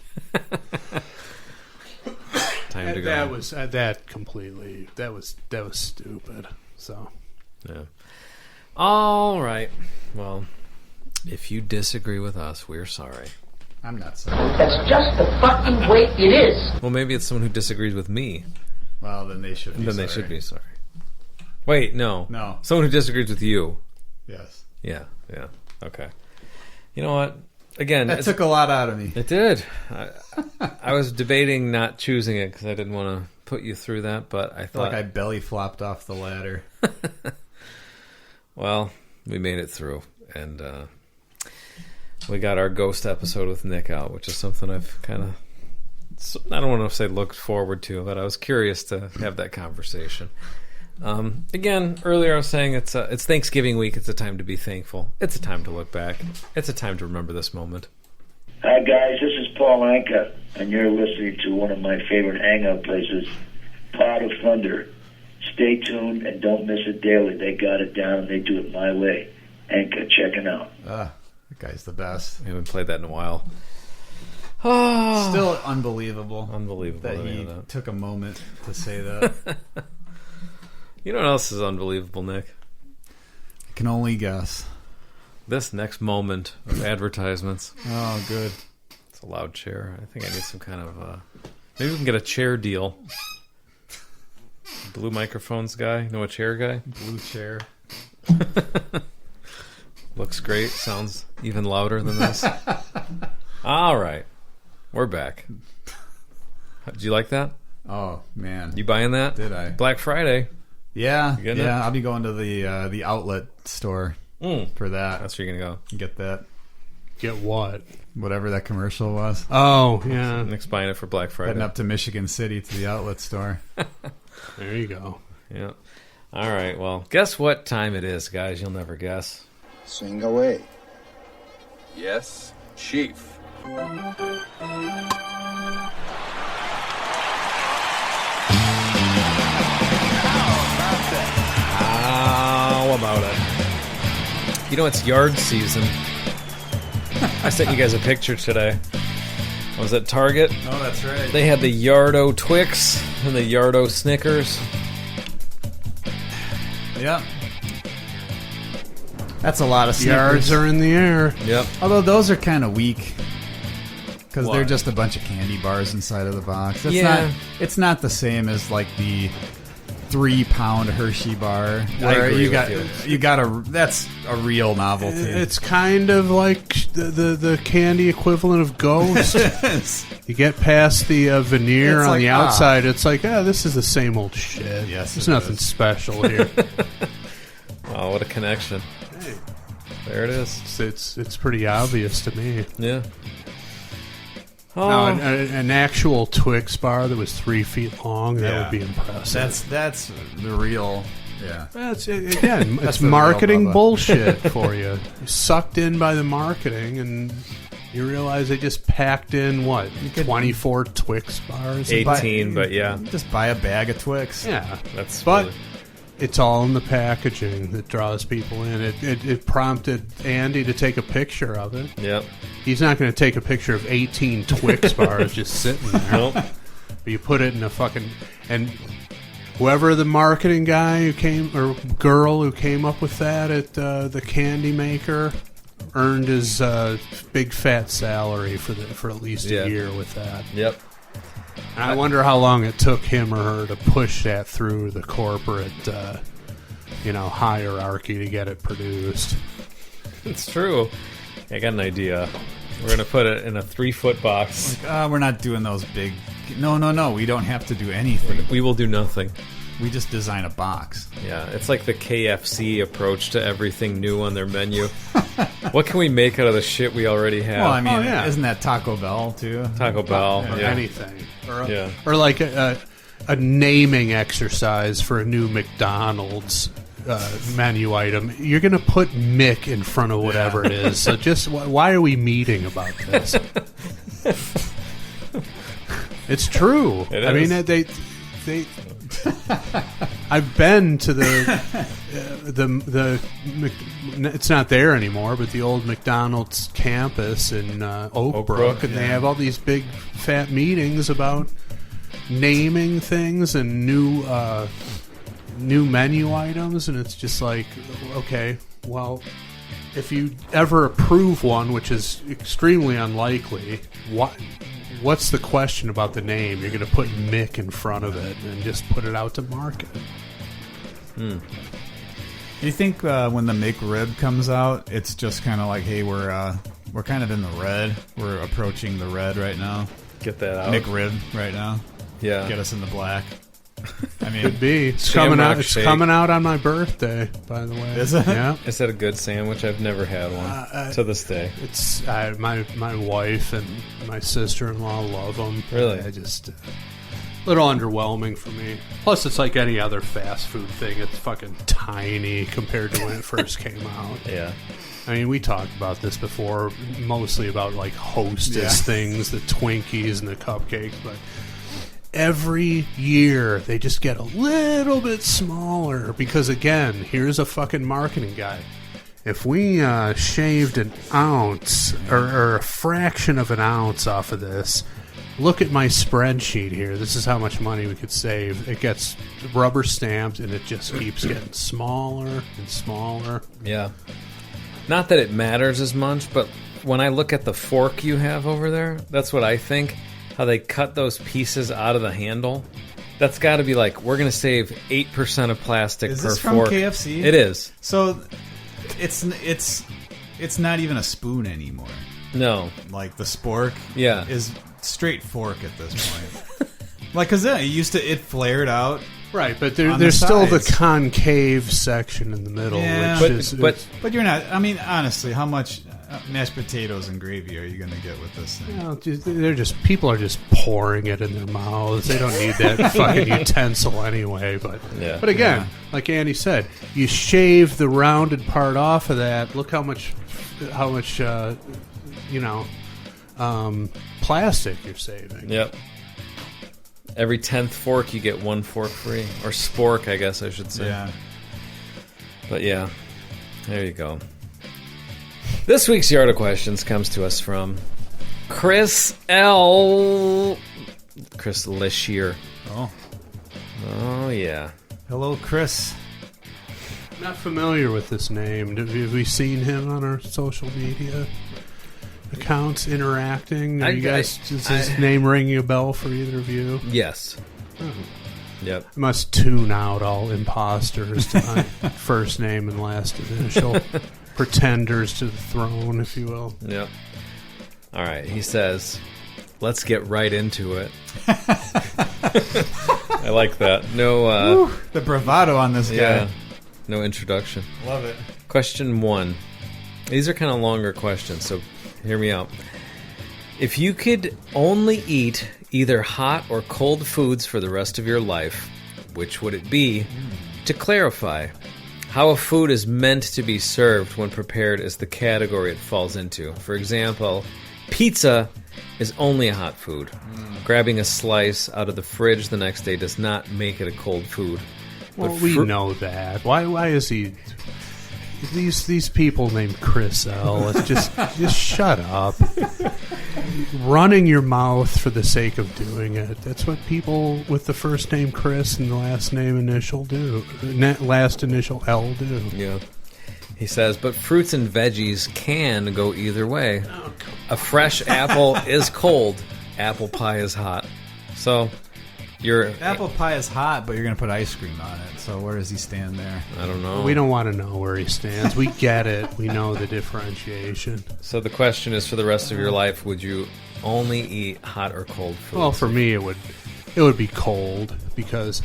Time to go. That was completely. That was stupid. So. Yeah. All right. Well, if you disagree with us, we're sorry. I'm not sorry. That's just the fucking way it is. Well, maybe it's someone who disagrees with me. Well, then they should be Then sorry. they should be sorry. Wait, no. No. Someone who disagrees with you. Yes. Yeah. Okay. You know what? Again, That took a lot out of me. it did. I was debating not choosing it because I didn't want to put you through that, but I thought... Like I belly flopped off the ladder. Well, we made it through, and we got our ghost episode with Nick out, which is something I've kind of... I don't want to say looked forward to, but I was curious to have that conversation. Again, earlier I was saying it's Thanksgiving week. It's a time to be thankful. It's a time to look back. It's a time to remember this moment. Hi guys, this is Paul Anka, and you're listening to one of my favorite hangout places, Pot of Thunder. Stay tuned and don't miss it daily. They got it down and they do it my way. Anka, check it out. That guy's the best. We haven't played that in a while. Still unbelievable. Unbelievable that he took a moment to say that. You know what else is unbelievable, Nick? I can only guess. This next moment of advertisements. Oh, good. It's a loud chair. I think I need some kind of... maybe we can get a chair deal. Blue microphones guy? Know a chair guy? Blue chair. Looks great. Sounds even louder than this. All right. We're back. Did you like that? Oh, man. You buying that? Did I? Black Friday. Yeah. You getting it? I'll be going to the outlet store for that. That's where you're going to go. Get that. Get what? Whatever that commercial was. Oh, yeah. Nick's buying it for Black Friday. Heading up to Michigan City to the outlet store. There you go. Yeah. All right. Well, guess what time it is, guys? You'll never guess. Swing away. Yes, Chief. How about it? You know, it's yard season. I sent you guys a picture today. I was at Target. Oh, that's right. They had the Yardo Twix and the Yardo Snickers. Yeah. That's a lot of Snickers. Yards are in the air. Yep. Although those are kind of weak. Because Why? they're just a bunch of candy bars inside of the box. Yeah. It's not the same as like the 3-pound Hershey bar. I Where agree you got with you got a that's a real novelty. It's kind of like the candy equivalent of Ghost. You get past the veneer It's on like, the outside, it's like, this is the same old shit. Yes, There's it nothing is. special here. Wow, what a connection. Hey. There it is. It's pretty obvious to me. Yeah. Now, Oh, an actual Twix bar that was 3 feet long, that would be impressive. That's the real. Yeah. That's again, That's it's the real marketing Bubba. bullshit for you. You're sucked in by the marketing, and you realize they just packed in 24 Twix bars. 18, but yeah. Just buy a bag of Twix. Yeah, That's but really- it's all in the packaging that draws people in. It prompted Andy to take a picture of it. Yep. He's not going to take a picture of 18 Twix bars just sitting there. Nope. But you put it in a fucking... And whoever the marketing guy who came, or girl who came up with that at the candy maker, earned his big fat salary for at least a year with that. Yep. And I wonder how long it took him or her to push that through the corporate, hierarchy to get it produced. It's true. I got an idea. We're going to put it in a 3-foot box. Like, we're not doing those big. No. We don't have to do anything. We will do nothing. We just design a box. Yeah, it's like the KFC approach to everything new on their menu. What can we make out of the shit we already have? Well, I mean, isn't that Taco Bell too? Taco Bell, Or yeah. anything. Yeah. Or like a naming exercise for a new McDonald's menu item. You're going to put Mick in front of whatever it is. So just why are we meeting about this? It's true. It I is. mean, they I've been to the it's not there anymore, but the old McDonald's campus in Oak Brook, and they have all these big fat meetings about naming things and new menu items, and it's just like, okay, well, if you ever approve one, which is extremely unlikely, what's the question about the name? You're going to put Mick in front of it and just put it out to market. Do you think when the McRib comes out, it's just kind of like, hey, we're kind of in the red. We're approaching the red right now. Get that out. McRib right now. Yeah. Get us in the black. I mean, Could be. It's coming out. It's coming out on my birthday, by the way. Is it? Yeah. Is that a good sandwich? I've never had one to this day. It's my wife and my sister-in-law love them. Really? I just a little underwhelming for me. Plus, it's like any other fast food thing. It's fucking tiny compared to when it first came out. Yeah. I mean, we talked about this before, mostly about like Hostess things, the Twinkies and the cupcakes, but every year they just get a little bit smaller because, again, here's a fucking marketing guy. If we shaved an ounce or a fraction of an ounce off of this, look at my spreadsheet here. This is how much money we could save. It gets rubber stamped and it just keeps getting smaller and smaller. Yeah. Not that it matters as much, but when I look at the fork you have over there, that's what I think. How they cut those pieces out of the handle. That's got to be like, we're going to save 8% of plastic per fork. Is this from KFC? It is. So it's not even a spoon anymore. No. Like the spork is straight fork at this point. Like, because it flared out. Right, but there's still the concave section in the middle. Yeah, but you're not. I mean, honestly, how much mashed potatoes and gravy are you going to get with this thing? People are just pouring it in their mouths. They don't need that fucking utensil anyway. But again, like Andy said, you shave the rounded part off of that. Look how much plastic you're saving. Yep. Every 10th fork, you get one fork free. Or spork, I guess I should say. Yeah. But yeah, there you go. This week's Yard of Questions comes to us from Chris Leshier. Oh, yeah. Hello, Chris. Not familiar with this name. Have we seen him on our social media accounts interacting? Does his name ringing a bell for either of you? Yes. Oh. Yep. I must tune out all imposters to my first name and last initial. Pretenders to the throne, if you will. Yep. All right. He says, let's get right into it. I like that. No. The bravado on this guy. No introduction. Love it. Question 1. These are kind of longer questions, so hear me out. If you could only eat either hot or cold foods for the rest of your life, which would it be? To clarify, how a food is meant to be served when prepared is the category it falls into. For example, pizza is only a hot food. Grabbing a slice out of the fridge the next day does not make it a cold food. Well, we know that. Why is he... These people named Chris L. It's just shut up. Running your mouth for the sake of doing it. That's what people with the first name Chris and the last name initial do. Last initial L do. Yeah. He says, but fruits and veggies can go either way. A fresh apple is cold. Apple pie is hot. So... apple pie is hot, but you're going to put ice cream on it. So where does he stand there? I don't know. We don't want to know where he stands. We get it. We know the differentiation. So the question is, for the rest of your life, would you only eat hot or cold food? Well, for me, it would be cold because,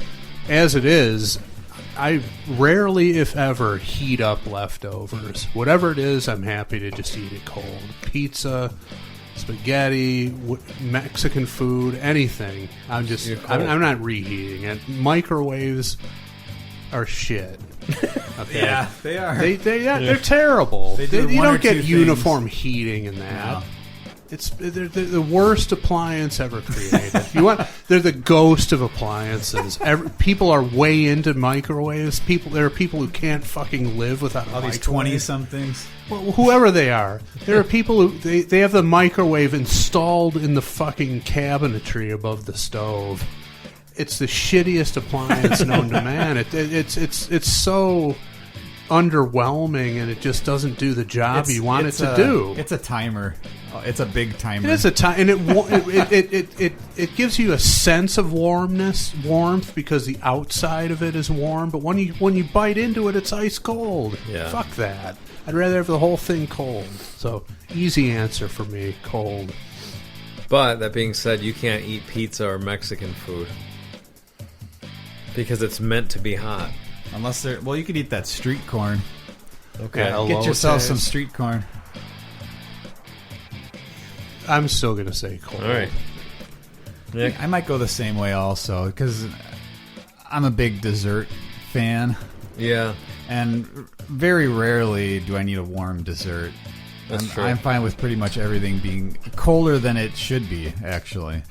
as it is, I rarely, if ever, heat up leftovers. Whatever it is, I'm happy to just eat it cold. Pizza, spaghetti, Mexican food, anything. I'm not reheating it. Microwaves are shit. Okay? Yeah, they are. They're terrible. You don't get uniform things. Heating in that. No. They're the worst appliance ever created. They're the ghost of appliances. People are way into microwaves. There are people who can't fucking live without a these microwave. 20-somethings. Well, whoever they are, there are people who they have the microwave installed in the fucking cabinetry above the stove. It's the shittiest appliance known to man. It's so underwhelming, and it just doesn't do the job you want it to do. It's a timer. Oh, it's a big timer. It is a time, and it gives you a sense of warmth because the outside of it is warm. But when you bite into it, it's ice cold. Yeah. Fuck that. I'd rather have the whole thing cold. So easy answer for me, cold. But that being said, you can't eat pizza or Mexican food because it's meant to be hot. Unless they're... Well, you could eat that street corn. Okay. Yeah, Get yourself some street corn. I'm still going to say cold. All right. Nick? I might go the same way also, because I'm a big dessert fan. Yeah. And very rarely do I need a warm dessert. That's true. I'm fine with pretty much everything being colder than it should be, actually.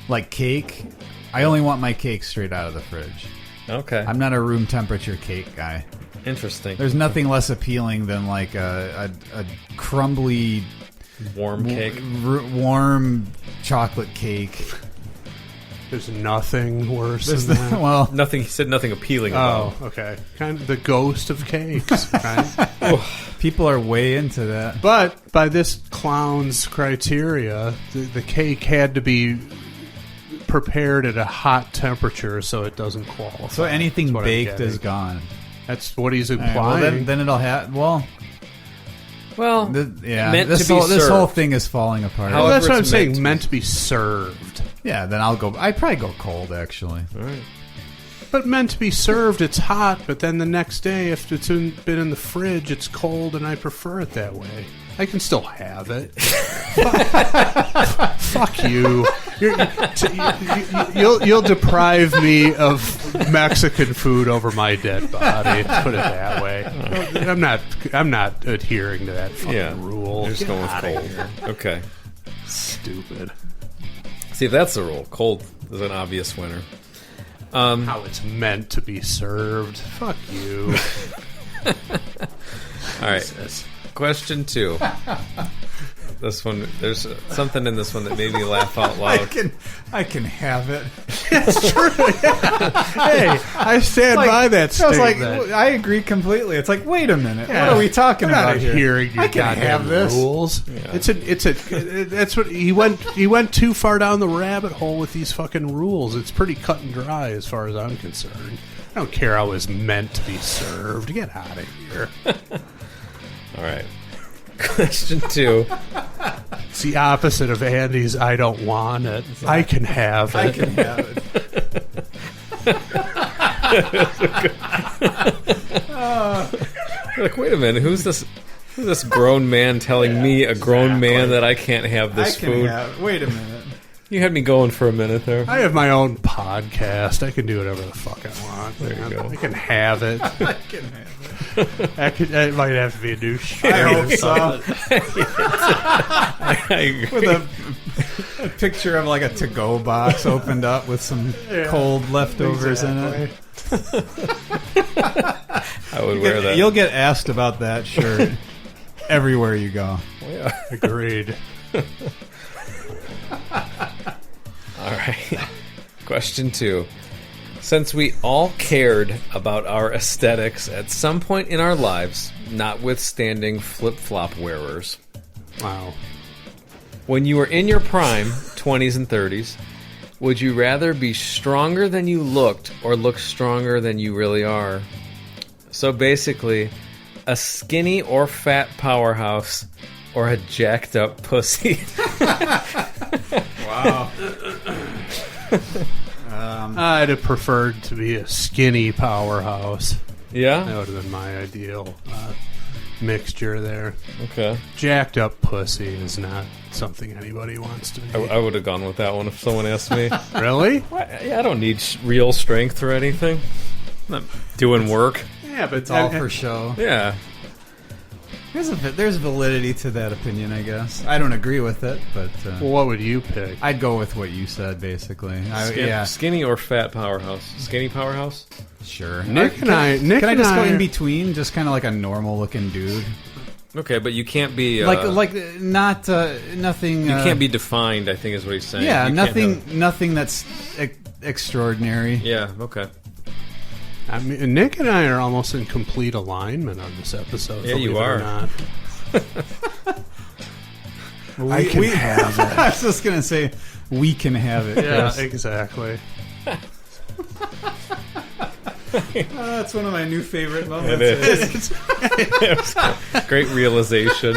Like cake, I only want my cake straight out of the fridge. Okay. I'm not a room temperature cake guy. Interesting. There's nothing less appealing than like a crumbly, warm cake. Warm chocolate cake. There's nothing worse than that. Well, nothing. He said nothing appealing about. Oh, okay. Kind of the ghost of cakes. Right? People are way into that. But by this clown's criteria, the cake had to be prepared at a hot temperature so it doesn't qualify. So anything baked is gone. That's what he's implying. Right, well, then it'll have... Well, yeah. This whole thing is falling apart. Well, that's what I'm saying. Meant to be served. Yeah, then I'd probably go cold, actually. All right. But meant to be served, it's hot. But then the next day, if it's been in the fridge, it's cold, and I prefer it that way. I can still have it. Fuck you. You'll deprive me of Mexican food over my dead body. Put it that way. I'm not adhering to that fucking rule. You're just going with cold. Okay. Stupid. See, if that's the rule, cold is an obvious winner. How it's meant to be served. Fuck you. All right. Question 2. This one, there's something in this one that made me laugh out loud. I can have it. It's true. Hey, I stand by that statement. I was like, I agree completely. It's like, wait a minute, what are we talking about here? Hearing your I can have this. Rules. Yeah. That's what he went too far down the rabbit hole with these fucking rules. It's pretty cut and dry as far as I'm concerned. I don't care how it's meant to be served. Get out of here. All right. Question 2. It's the opposite of Andy's I don't want it. I can have it. I can have it. Like, wait a minute, who's this grown man telling me, a grown man, that I can't have this food? Wait a minute. You had me going for a minute there. I have my own podcast. I can do whatever the fuck I want. There you go. I can have it. I can have it. It might have to be a new show. I hope so. I agree. With a picture of like a to-go box opened up with some cold leftovers in it. I would wear that. You'll get asked about that shirt everywhere you go. Yeah. Agreed. All right. Question 2. Since we all cared about our aesthetics at some point in our lives, notwithstanding flip-flop wearers. Wow. When you were in your prime, 20s and 30s, would you rather be stronger than you looked or look stronger than you really are? So basically, a skinny or fat powerhouse or a jacked up pussy. Wow. I'd have preferred to be a skinny powerhouse. Yeah? That would have been my ideal mixture there. Okay. Jacked up pussy is not something anybody wants to be. I would have gone with that one if someone asked me. Really? I don't need real strength or anything. I'm not doing work. Yeah, but It's all for show. Yeah. There's validity to that opinion, I guess. I don't agree with it, but well, what would you pick? I'd go with what you said, basically. Skinny or fat powerhouse? Skinny powerhouse? Sure. Can I just go in between, just kind of like a normal looking dude? Okay, but you can't be nothing. You can't be defined, I think is what he's saying. Yeah, you nothing that's extraordinary. Yeah. Okay. I mean, Nick and I are almost in complete alignment on this episode. Yeah, you believe it or are. not. I can have it. I was just going to say, we can have it. Yeah, Chris. exactly. That's one of my new favorite moments. It is. Great realization.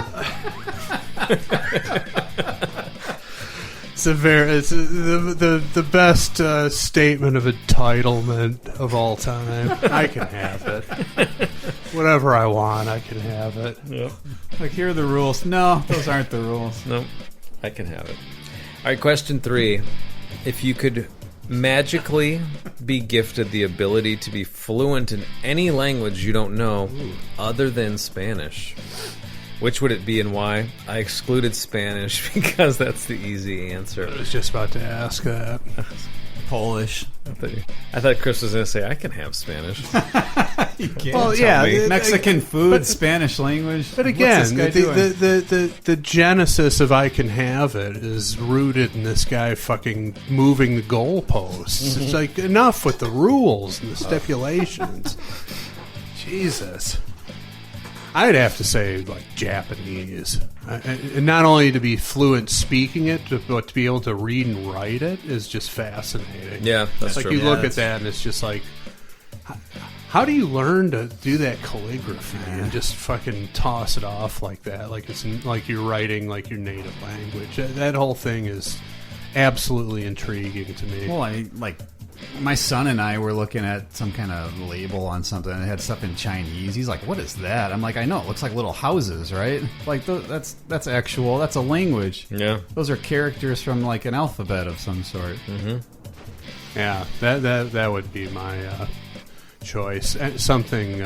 It's the best statement of entitlement of all time. I can have it. Whatever I want, I can have it. Yep. Like, here are the rules. No, those aren't the rules. Nope. I can have it. All right, question 3. If you could magically be gifted the ability to be fluent in any language you don't know other than Spanish, which would it be and why? I excluded Spanish because that's the easy answer. I was just about to ask that. Polish. I thought Chris was going to say, I can have Spanish. You can't. Well, tell yeah, me. Mexican food, but- Spanish language. But again, What's this guy doing? the genesis of I can have it is rooted in this guy fucking moving the goalposts. It's like, enough with the rules and the stipulations. Jesus. I'd have to say, like, Japanese. And not only to be fluent speaking it, but to be able to read and write it is just fascinating. Yeah, that's like true. you Yeah, look at that and it's just like, how do you learn to do that calligraphy and just fucking toss it off like that? Like it's like you're writing like your native language. That whole thing is absolutely intriguing to me. Well, I mean, like, my son and I were looking at some kind of label on something and it had stuff in Chinese. He's like, what is that? I'm like, I know, it looks like little houses, right? Like, that's actual, that's a language. Yeah. Those are characters from, like, an alphabet of some sort. Mm-hmm. Yeah, that would be my choice. Something,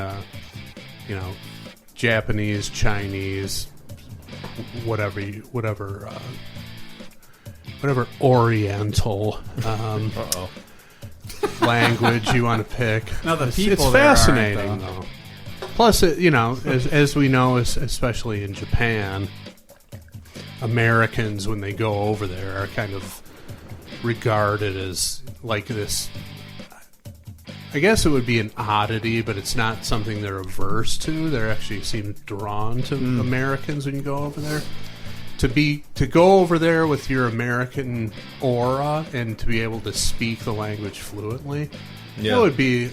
Japanese, Chinese, whatever Oriental language you want to pick. Now the It's people there aren't, fascinating, though. Plus, as we know, especially in Japan, Americans, when they go over there, are kind of regarded as like this. I guess it would be an oddity, but it's not something they're averse to. They actually seem drawn to Americans when you go over there. To go over there with your American aura and to be able to speak the language fluently, that would be,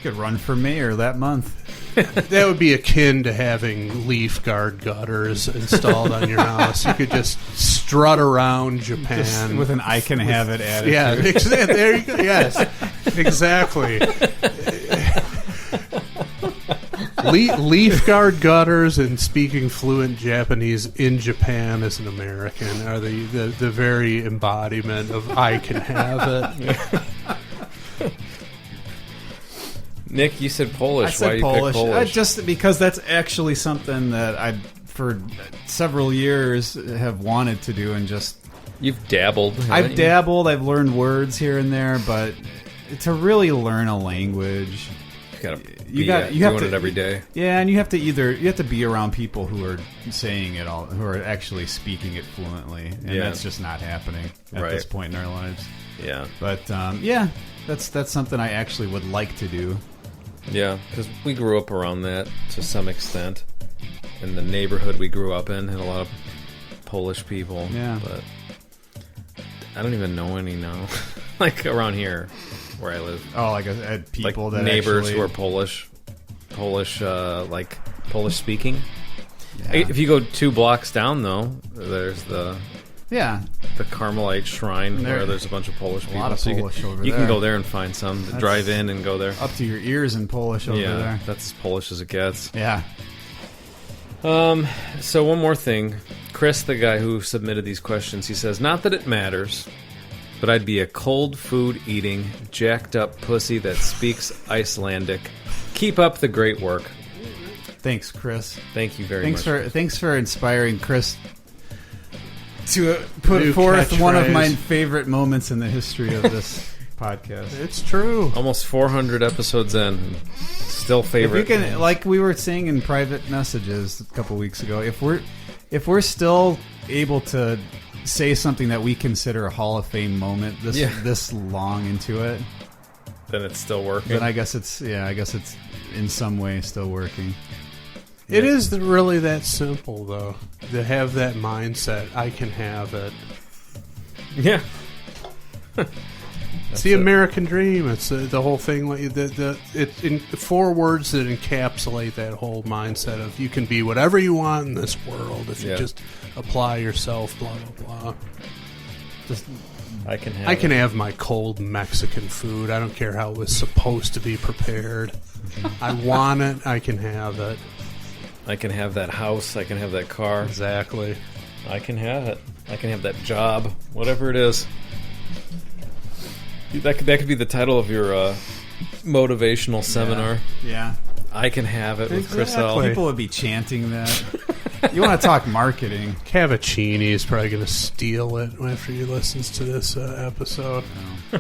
Could run for mayor that month. that would be akin to having leaf guard gutters installed on your house. You could just strut around Japan Just with an I can have it attitude. Yeah, there you go. Yes, exactly. Leaf guard gutters and speaking fluent Japanese in Japan as an American are the very embodiment of I can have it. Nick, you said Polish. I said Why Polish. you pick Polish? Just because that's actually something that I, for several years, have wanted to do and just... You've dabbled. I've dabbled. I've learned words here and there, but to really learn a language... You have doing it every day. Yeah, and you have to be around people who are saying it all, who are actually speaking it fluently, and that's just not happening at this point in our lives. Yeah, but that's something I actually would like to do. Yeah, because we grew up around that to some extent. In the neighborhood we grew up in had a lot of Polish people. Yeah, but I don't even know any now. Like around here. Where I live. Oh, like I had people like that neighbors actually... who are Polish, like Polish speaking. Yeah. If you go 2 blocks down, though, there's the Carmelite shrine where there's a bunch of Polish people. A lot of Polish over there. You can go there and find some. Drive in and go there. Up to your ears in Polish over there. Yeah, that's as Polish as it gets. Yeah. So one more thing. Chris, the guy who submitted these questions, he says, not that it matters, but I'd be a cold food eating, jacked up pussy that speaks Icelandic. Keep up the great work. Thanks, Chris. Thank you very much. Thanks for inspiring Chris to put forth one of my favorite moments in the history of this podcast. It's true. Almost 400 episodes in, still favorite. If you can, like we were saying in private messages a couple weeks ago, if we're still able to say something that we consider a Hall of Fame moment this long into it, then it's still working. Then I guess it's in some way still working. It is really that simple, though, to have that mindset. I can have it. Yeah. It's the American dream. It's the whole thing. It's in 4 words that encapsulate that whole mindset of you can be whatever you want in this world if you just apply yourself. Blah blah blah. Just I can have my cold Mexican food. I don't care how it was supposed to be prepared. I want it. I can have it. I can have that house. I can have that car. Exactly. I can have it. I can have that job. Whatever it is. That could be the title of your motivational seminar. Yeah. I can have it with Chris L. People would be chanting that. You want to talk marketing. Cavaccini is probably going to steal it after he listens to this episode. No.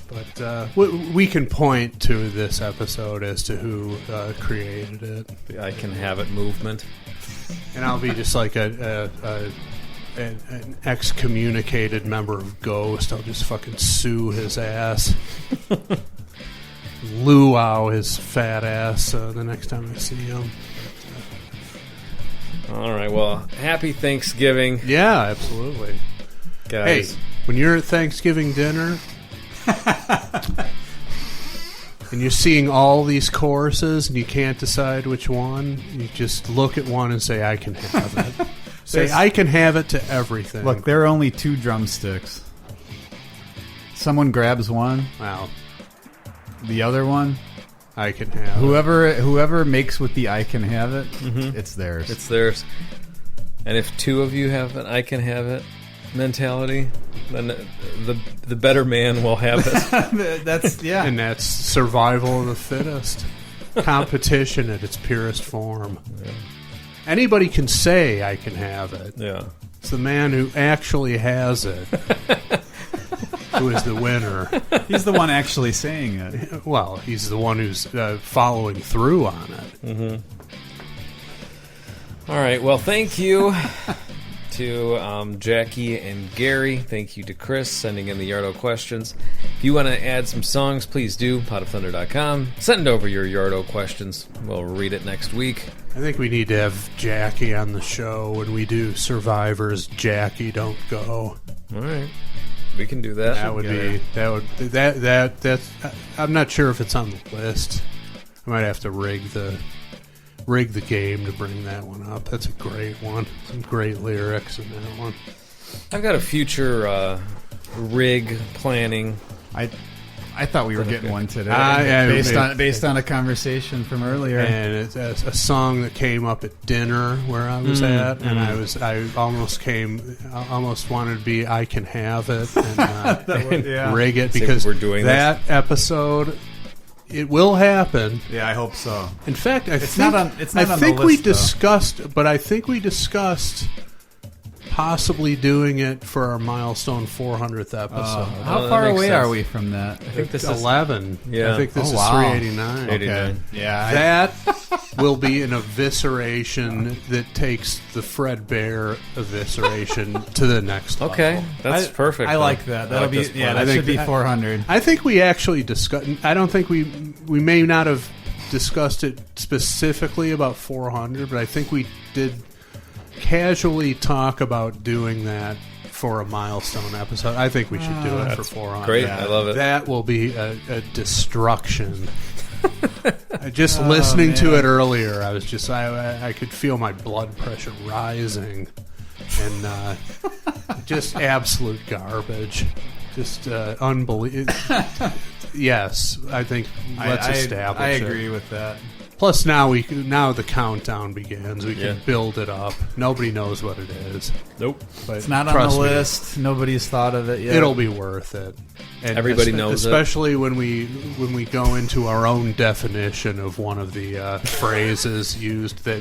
But we can point to this episode as to who created it. The I can have it movement. And I'll be just like an excommunicated member of Ghost. I'll just fucking sue his ass. Luau his fat ass the next time I see him. All right, well, happy Thanksgiving. Yeah, absolutely. Guys. Hey, when you're at Thanksgiving dinner and you're seeing all these courses and you can't decide which one, you just look at one and say, I can have it. Say, I can have it to everything. Look, there are only 2 drumsticks. Someone grabs one. Wow. The other one, I can have whoever makes with the I can have it, it's theirs. It's theirs. And if 2 of you have an I can have it mentality, then the better man will have it. That's And that's survival of the fittest. Competition at its purest form. Yeah. Anybody can say I can have it. Yeah. It's the man who actually has it who is the winner. He's the one actually saying it. Well, he's the one who's following through on it. Mm-hmm. All right. Well, thank you to Jackie and Gary. Thank you to Chris sending in the Yardo questions. If you want to add some songs, please do. potofthunder.com. Send over your Yardo questions. We'll read it next week. I think we need to have Jackie on the show when we do Survivors. Jackie, don't go. All right. We can do that. That's. I'm not sure if it's on the list. I might have to rig the game to bring that one up. That's a great one. Some great lyrics in that one. I've got a future rig planning. I thought we were getting one today, based on a conversation from earlier. And it's a song that came up at dinner where I was at, and I almost wanted to be I can have it and rig it because we're doing that episode. It will happen. Yeah, I hope so. In fact, I think we discussed possibly doing it for our milestone 400th episode. How far away are we from that? I think this 11. Yeah. I think this is 389. Okay. Yeah. That will be an evisceration that takes the Fred Bear evisceration to the next level. Okay, that's perfect. I like that. That'll be that should be 400. I think we actually discussed. I don't think we may not have discussed it specifically about 400, but I think we did casually talk about doing that for a milestone episode. I think we should do it for 400. Great, I love it. That will be a destruction. Just listening to it earlier, I was just I could feel my blood pressure rising, and just absolute garbage, just unbelievable. Yes, I think let's establish. I agree with that. Plus, now the countdown begins. We can build it up. Nobody knows what it is. Nope. But it's not on the list. Nobody's thought of it yet. It'll be worth it. And everybody knows especially when we go into our own definition of one of the phrases used that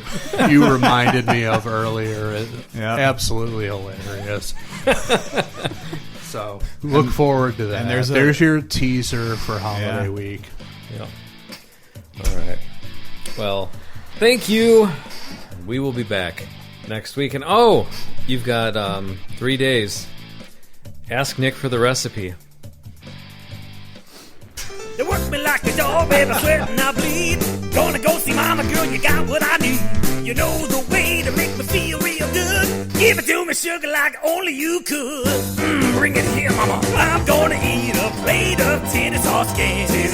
you reminded me of earlier. Absolutely hilarious. So look forward to that. And there's your teaser for holiday week. Yeah. All right. Well, thank you. We will be back next week. And you've got 3 days. Ask Nick for the recipe. The workman The door, baby, sweating I bleed. Gonna go see mama, girl, you got what I need. You know the way to make me feel real good. Give it to me, sugar, like only you could. Bring it here, mama. I'm gonna eat a plate of titty sauce can. Titty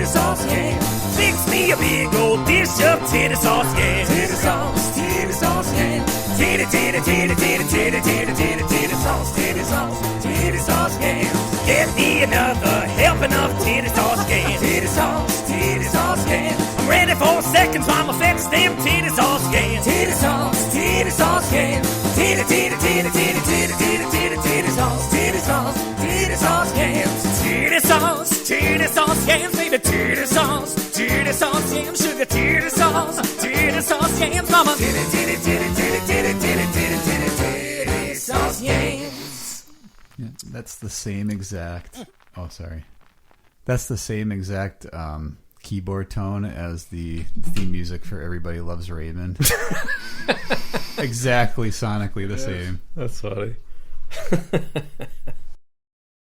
sauce can. Fix me a big old dish of titty sauce can. Titty sauce can. Titty sauce can. Get me another helping of titty sauce can. Titty sauce can. I'm ready for seconds, mama, fix them titty sauce can. Titty sauce can. Titty sauce cans. Titty sauce cans, baby, titty sauce cans, sugar titty sauce cans, mama. Titty sauce cans. Yeah, that's the same exact. Oh, sorry. That's the same exact keyboard tone as the theme music for Everybody Loves Raymond. Exactly sonically the same. That's funny.